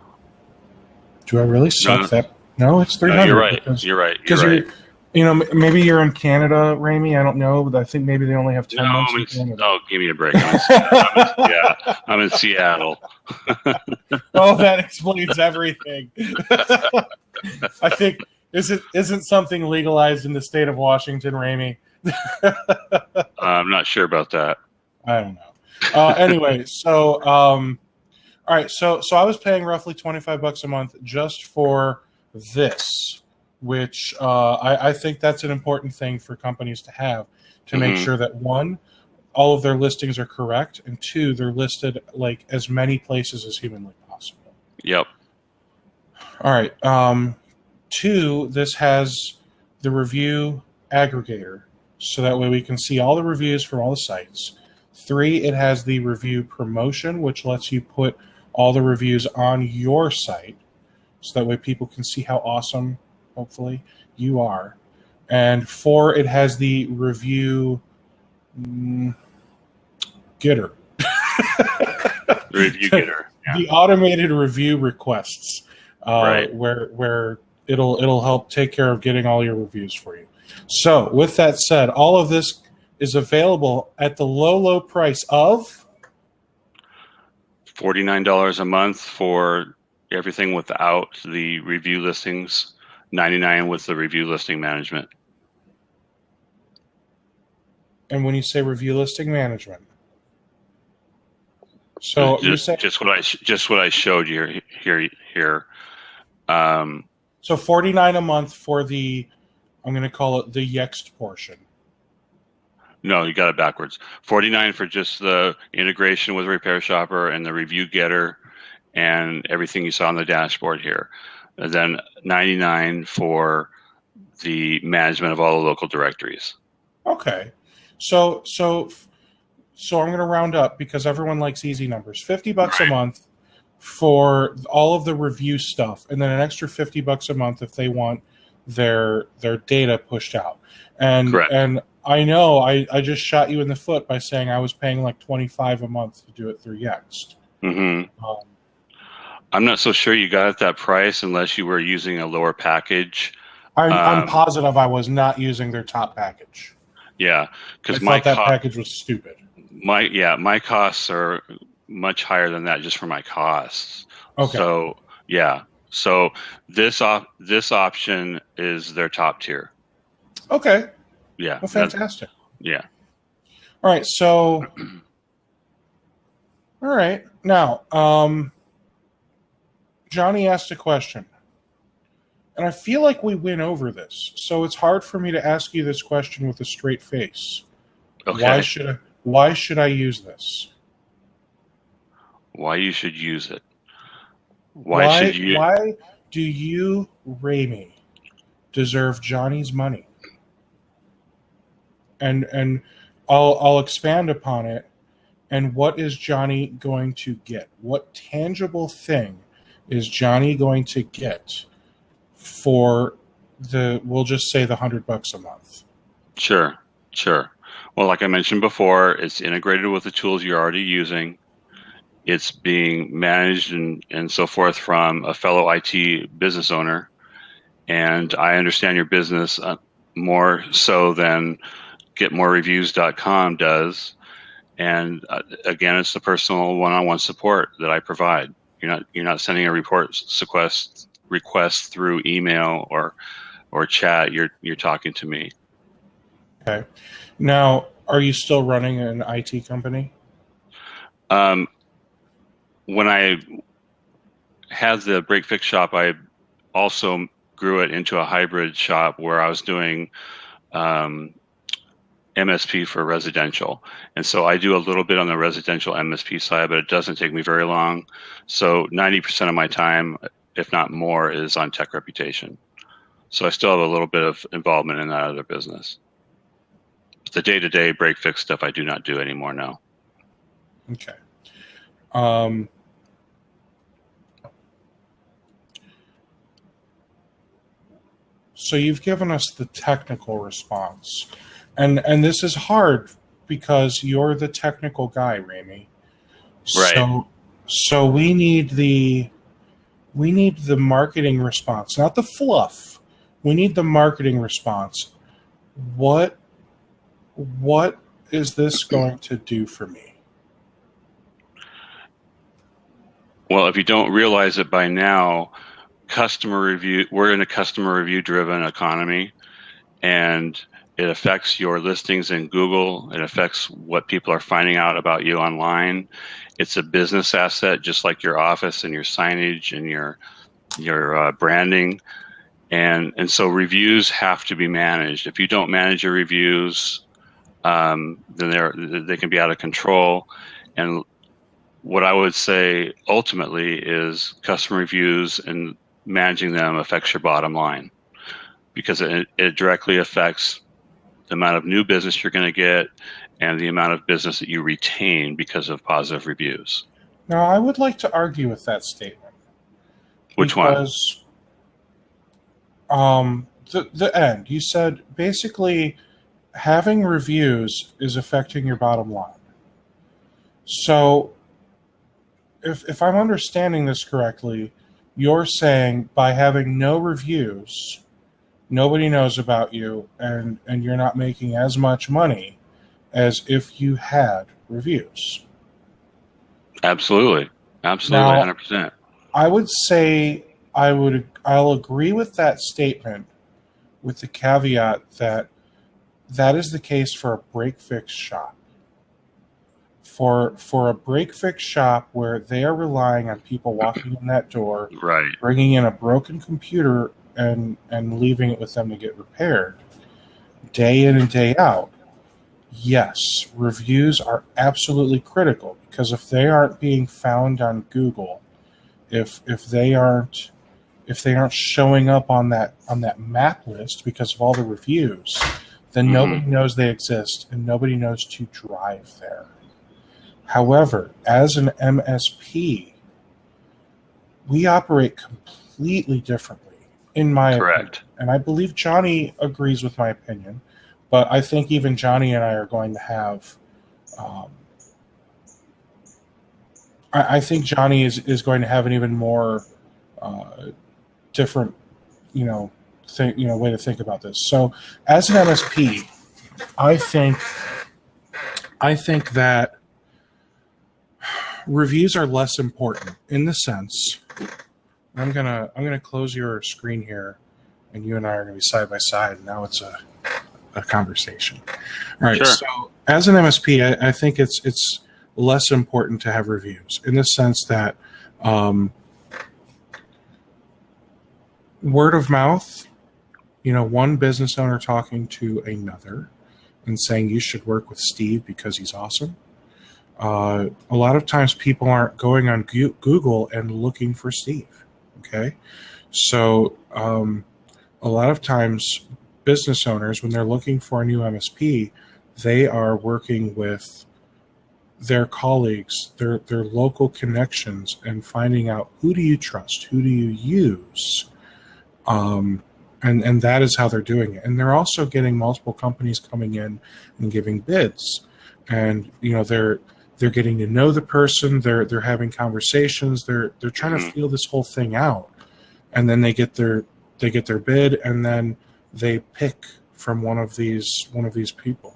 Do I really suck that? No, it's $300. No, you're right. You're right. You know, maybe you're in Canada, Ramey. I don't know, but I think maybe they only have 10 months in Canada. Oh, give me a break. I'm in Seattle. Oh, that explains everything. I think isn't something legalized in the state of Washington, Ramey? I'm not sure about that. I don't know. Anyway, so all right, so I was paying roughly $25 a month just for this, which I think that's an important thing for companies to have to make sure that, one, all of their listings are correct, and two, they're listed like as many places as humanly possible. Yep. All right. Two, this has the review aggregator, so that way we can see all the reviews from all the sites. Three, it has the review promotion, which lets you put all the reviews on your site, so that way people can see how awesome, hopefully, you are. And four, it has the review getter. The review getter. Yeah. The automated review requests, right. where it'll help take care of getting all your reviews for you. So, with that said, all of this is available at the low price of $49 a month for everything without the review listings, $99 with the review listing management. And when you say review listing management, so just what I showed you here. So $49 a month for the, I'm going to call it the Yext portion. No, you got it backwards. $49 for just the integration with Repair Shopper and the review getter and everything you saw on the dashboard here. And then $99 for the management of all the local directories. Okay. So I'm going to round up because everyone likes easy numbers. $50 a month for all of the review stuff, and then an extra $50 a month if they want their data pushed out. And correct. And I know I just shot you in the foot by saying I was paying like $25 a month to do it through Yext. I'm not so sure you got at that price unless you were using a lower package. I'm positive I was not using their top package. Yeah, because that package was stupid. My costs are much higher than that just for my costs. Okay. So yeah, so this option is their top tier. Okay. Yeah. Well, fantastic. Yeah. All right. So. All right. Now, Johnny asked a question, and I feel like we went over this, so it's hard for me to ask you this question with a straight face. Okay. Why should I use this? Why you should use it? Why do you, Ramey, deserve Johnny's money? And I'll expand upon it. And what is Johnny going to get? What tangible thing is Johnny going to get for we'll just say the $100 a month? Sure. Well, like I mentioned before, it's integrated with the tools you're already using. It's being managed and so forth from a fellow IT business owner. And I understand your business more so than getmorereviews.com does. And again, it's the personal one-on-one support that I provide. You're not sending a request through email or chat. You're talking to me. Okay. Now, are you still running an IT company? When I had the break fix shop, I also grew it into a hybrid shop where I was doing MSP for residential. And so I do a little bit on the residential MSP side, but it doesn't take me very long. So 90% of my time, if not more, is on tech reputation. So I still have a little bit of involvement in that other business. The day-to-day break fix stuff I do not do anymore now. Okay. So you've given us the technical response. And this is hard because you're the technical guy, Ramey. Right. So we need the marketing response, not the fluff. We need the marketing response. What is this going to do for me? Well, if you don't realize it by now, we're in a customer review driven economy, and it affects your listings in Google. It affects what people are finding out about you online. It's a business asset, just like your office and your signage and your branding. And so reviews have to be managed. If you don't manage your reviews, then they can be out of control. And what I would say ultimately is customer reviews and managing them affects your bottom line, because it directly affects the amount of new business you're going to get and the amount of business that you retain because of positive reviews. Now, I would like to argue with that statement. Which one? Because the end. You said basically having reviews is affecting your bottom line. So if I'm understanding this correctly, you're saying by having no reviews, nobody knows about you, and you're not making as much money as if you had reviews. Absolutely. Absolutely, Now, 100%. I would say I'll agree with that statement with the caveat that is the case for a break-fix shop. For a break-fix shop where they are relying on people walking in that door, Right. bringing in a broken computer and leaving it with them to get repaired, day in and day out, yes, reviews are absolutely critical, because if they aren't being found on Google, if they aren't showing up on that map list because of all the reviews, then nobody knows they exist and nobody knows to drive there. However, as an MSP, we operate completely differently, in my opinion. And I believe Johnny agrees with my opinion, but I think even Johnny and I are going to have I think Johnny is going to have an even more different, way to think about this. So, as an MSP, I think that reviews are less important in the sense. I'm gonna close your screen here, and you and I are gonna be side by side. Now it's a conversation. All right. Sure. So, as an MSP, I think it's less important to have reviews in the sense that word of mouth, one business owner talking to another and saying you should work with Steve because he's awesome. A lot of times people aren't going on Google and looking for Steve. Okay. So a lot of times business owners, when they're looking for a new MSP, they are working with their colleagues, their local connections, and finding out who do you trust, who do you use, and that is how they're doing it. And they're also getting multiple companies coming in and giving bids, and they're getting to know the person, they're having conversations, they're trying to feel this whole thing out, and then they get their bid, and then they pick from one of these people.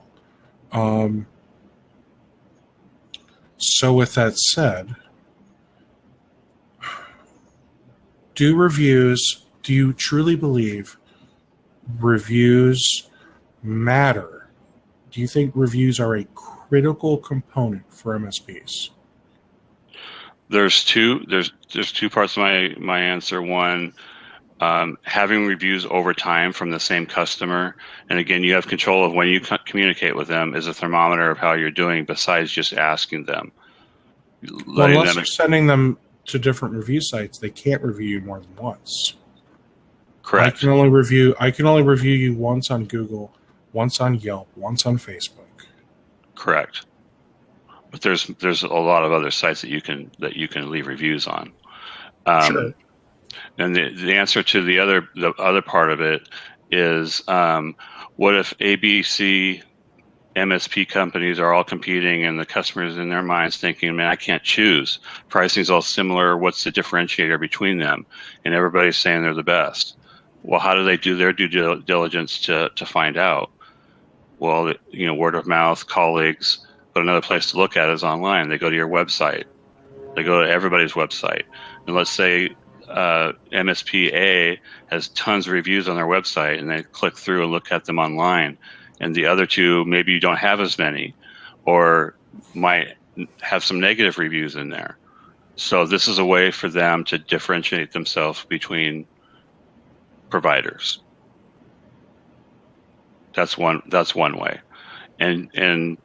So with that said, do you truly believe reviews matter? Do you think reviews are a critical component for MSPs? There's two parts of my answer. One, having reviews over time from the same customer, and again, you have control of when you communicate with them, is a thermometer of how you're doing. Besides just asking them, Well, unless you're sending them to different review sites, they can't review you more than once. Correct. I can only review you once on Google, once on Yelp, once on Facebook. Correct. But there's a lot of other sites that you can leave reviews on. Sure. And the answer to the other part of it is, what if ABC MSP companies are all competing and the customers in their minds thinking, man, I can't choose. Pricing's all similar. What's the differentiator between them? And everybody's saying they're the best. Well, how do they do their due diligence to find out? Well, word of mouth, colleagues, but another place to look at is online. They go to your website. They go to everybody's website. And let's say MSP A has tons of reviews on their website, and they click through and look at them online. And the other two, maybe you don't have as many, or might have some negative reviews in there. So this is a way for them to differentiate themselves between providers. That's one way. And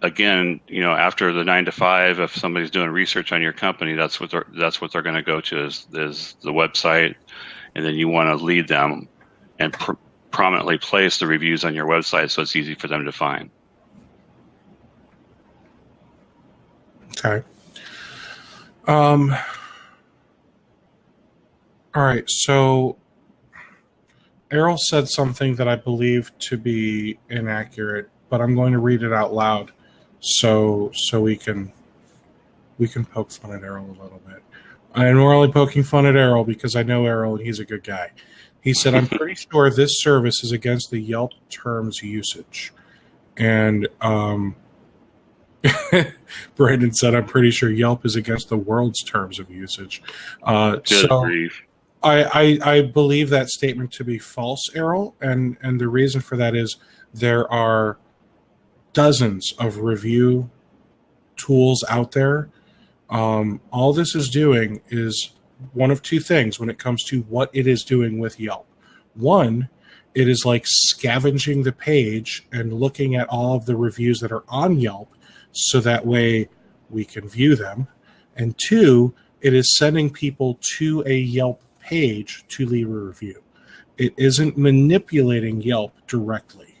again, after the 9 to 5, if somebody's doing research on your company, that's what they're going to go to is the website, and then you want to lead them and prominently place the reviews on your website so it's easy for them to find. Okay. All right. So Errol said something that I believe to be inaccurate, but I'm going to read it out loud so we can poke fun at Errol a little bit. And we're only poking fun at Errol because I know Errol and he's a good guy. He said, I'm pretty sure this service is against the Yelp terms usage. And Brandon said, I'm pretty sure Yelp is against the world's terms of usage. So I believe that statement to be false, Errol. And the reason for that is there are dozens of review tools out there. All this is doing is one of two things when it comes to what it is doing with Yelp. One, it is like scavenging the page and looking at all of the reviews that are on Yelp so that way we can view them. And two, it is sending people to a Yelp page to leave a review. It isn't manipulating Yelp directly.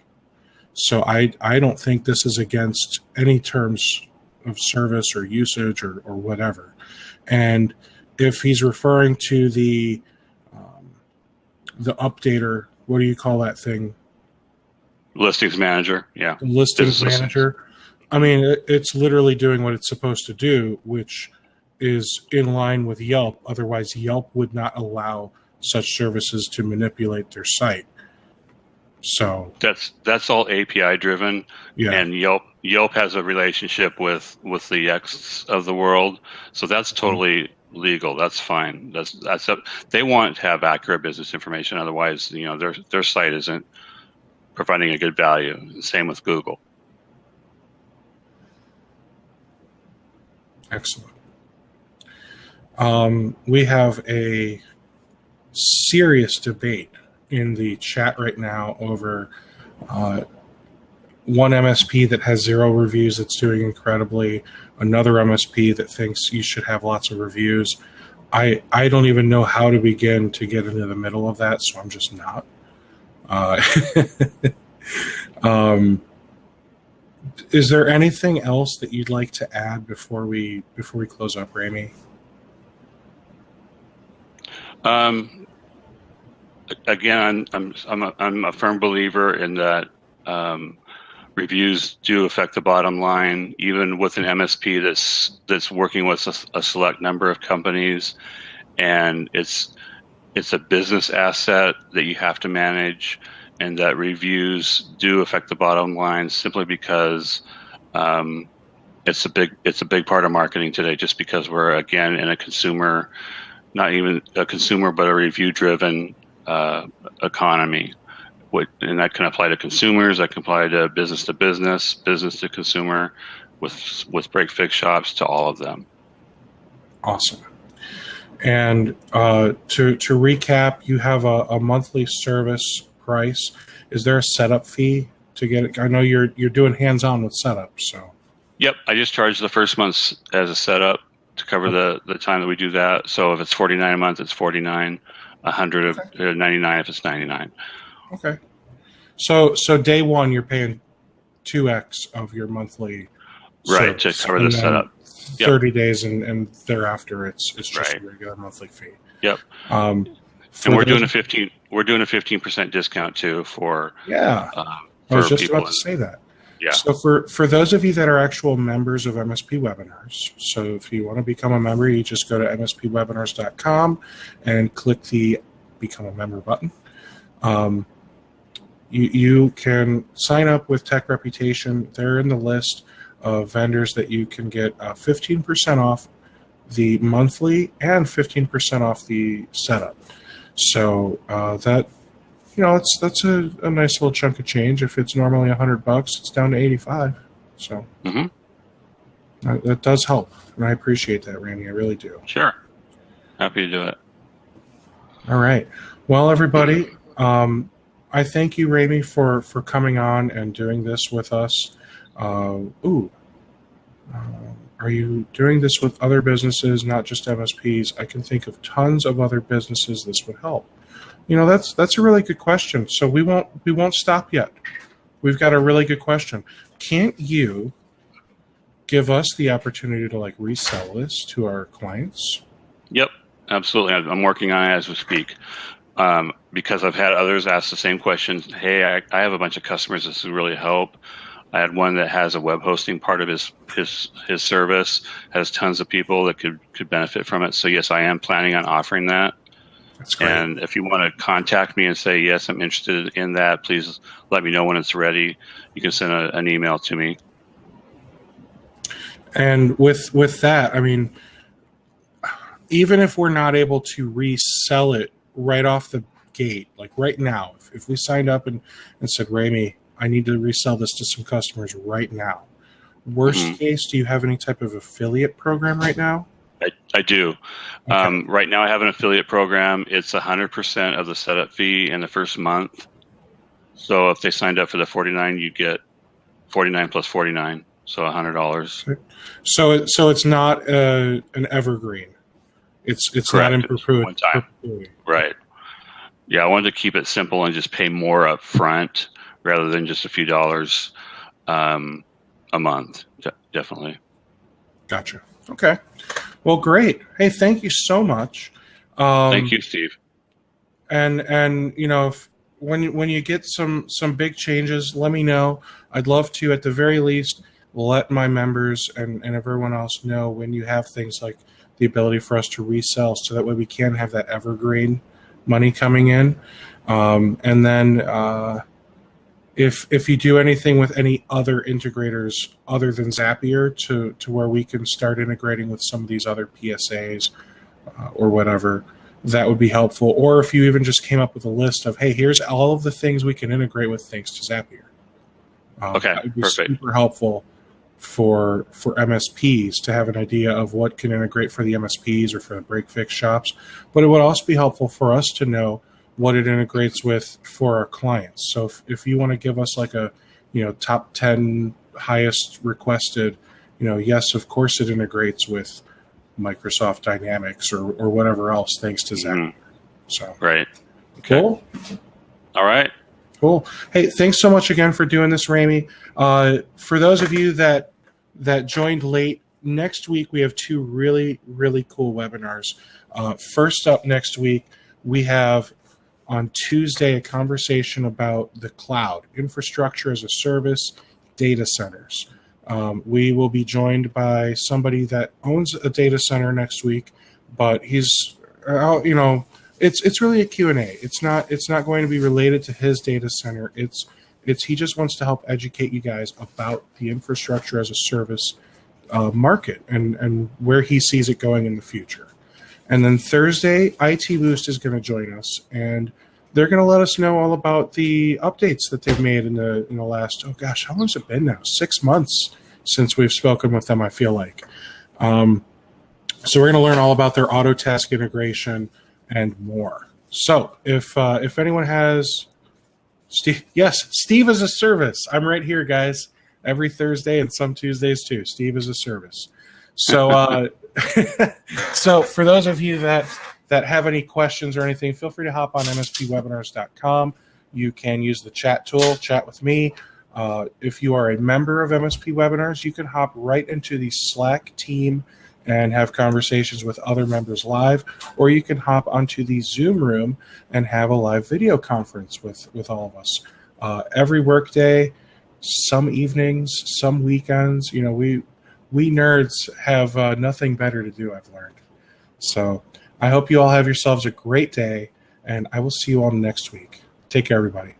So I don't think this is against any terms of service or usage or whatever. And if he's referring to the updater, what do you call that thing? Listings manager, yeah. Listings manager. I mean, it's literally doing what it's supposed to do, which is in line with Yelp. Otherwise, Yelp would not allow such services to manipulate their site. So that's all API driven, yeah. And Yelp has a relationship with the Yext of the world, so that's totally legal. That's fine. They want to have accurate business information. Otherwise, their site isn't providing a good value. Same with Google. Excellent. We have a serious debate in the chat right now over one MSP that has 0 reviews that's doing incredibly, another MSP that thinks you should have lots of reviews. I don't even know how to begin to get into the middle of that, so I'm just not. Is there anything else that you'd like to add before we close up, Ramey? Again, I'm a firm believer in that reviews do affect the bottom line, even with an MSP that's working with a select number of companies, and it's a business asset that you have to manage. and that reviews do affect the bottom line simply because it's a big part of marketing today. Just because we're again in a consumer, not even a consumer, but a review-driven economy. And that can apply to consumers. That can apply to business, business to consumer, with break fix shops, to all of them. Awesome. And to recap, you have a monthly service price. Is there a setup fee to get it? I know you're doing hands-on with setup, so. Yep, I just charge the first month as a setup to cover the time that we do that. So if it's $49 a month, it's $49. $199 if it's $99. Okay. So day one, you're paying 2x of your monthly right service, to cover the setup. 30 days and thereafter it's just right. a regular monthly fee. Yep. And we're doing a 15% discount too for I was just about to say that. Yeah. So for those of you that are actual members of MSP webinars, so if you want to become a member, you just go to mspwebinars.com and click the become a member button. You can sign up with Tech Reputation. They're in the list of vendors that you can get 15% off the monthly and 15% off the setup. So that's a nice little chunk of change. If it's normally $100, it's down to 85. So that does help, and I appreciate that, Randy. I really do. Sure, happy to do it. All right. Well, everybody, I thank you, Ramey, for coming on and doing this with us. Are you doing this with other businesses, not just MSPs? I can think of tons of other businesses this would help. That's a really good question. So we won't stop yet. We've got a really good question. Can't you give us the opportunity to resell this to our clients? Yep, absolutely. I'm working on it as we speak. Because I've had others ask the same questions. Hey, I have a bunch of customers. This would really help. I had one that has a web hosting part of his service, has tons of people that could benefit from it. So yes, I am planning on offering that. That's great. And if you want to contact me and say, yes, I'm interested in that, please let me know when it's ready. You can send an email to me. And with that, I mean, even if we're not able to resell it right off the gate, like right now, if we signed up and said, Ramey, I need to resell this to some customers right now. Worst case, do you have any type of affiliate program right now? I do. Okay. Right now I have an affiliate program. It's 100% of the setup fee in the first month. So if they signed up for the $49, you get $49 plus $49, so $100. So it's not an evergreen. It's correct. Not in perpetuity. One time. Right. Yeah, I wanted to keep it simple and just pay more up front rather than just a few dollars a month. Definitely. Gotcha. Okay. Well, great. Hey, thank you so much. Thank you, Steve. And if, when you get some big changes, let me know. I'd love to, at the very least, let my members and everyone else know when you have things like the ability for us to resell, so that way we can have that evergreen money coming in. And then if you do anything with any other integrators other than Zapier to where we can start integrating with some of these other PSAs or whatever, that would be helpful. Or if you even just came up with a list of, hey, here's all of the things we can integrate with thanks to Zapier. Okay, that would be perfect. Super helpful for MSPs to have an idea of what can integrate for the MSPs or for the break fix shops. But it would also be helpful for us to know what it integrates with for our clients. So if you want to give us like a top 10 highest requested, yes, of course it integrates with Microsoft Dynamics or whatever else thanks to Zapier. So right. Okay. Cool. All right. Cool. Hey, thanks so much again for doing this, Ramey. For those of you that joined late, next week we have two really, really cool webinars. First up next week, we have on Tuesday a conversation about the cloud, infrastructure as a service, data centers. We will be joined by somebody that owns a data center next week, but he's, It's really a Q&A. It's not going to be related to his data center. It's he just wants to help educate you guys about the infrastructure as a service market and where he sees it going in the future. And then Thursday, IT Boost is going to join us, and they're going to let us know all about the updates that they've made in the last, oh gosh, how long has it been now? 6 months since we've spoken with them, I feel like. So we're going to learn all about their Autotask integration and more. So if anyone has Steve, yes, Steve is a service. I'm right here, guys. Every Thursday and some Tuesdays too. Steve is a service. So so for those of you that have any questions or anything, feel free to hop on mspwebinars.com. You can use the chat tool, chat with me. If you are a member of MSP Webinars, you can hop right into the Slack team and have conversations with other members live, or you can hop onto the Zoom room and have a live video conference with all of us. Every workday, some evenings, some weekends, you know, we nerds have nothing better to do, I've learned. So I hope you all have yourselves a great day, and I will see you all next week. Take care, everybody.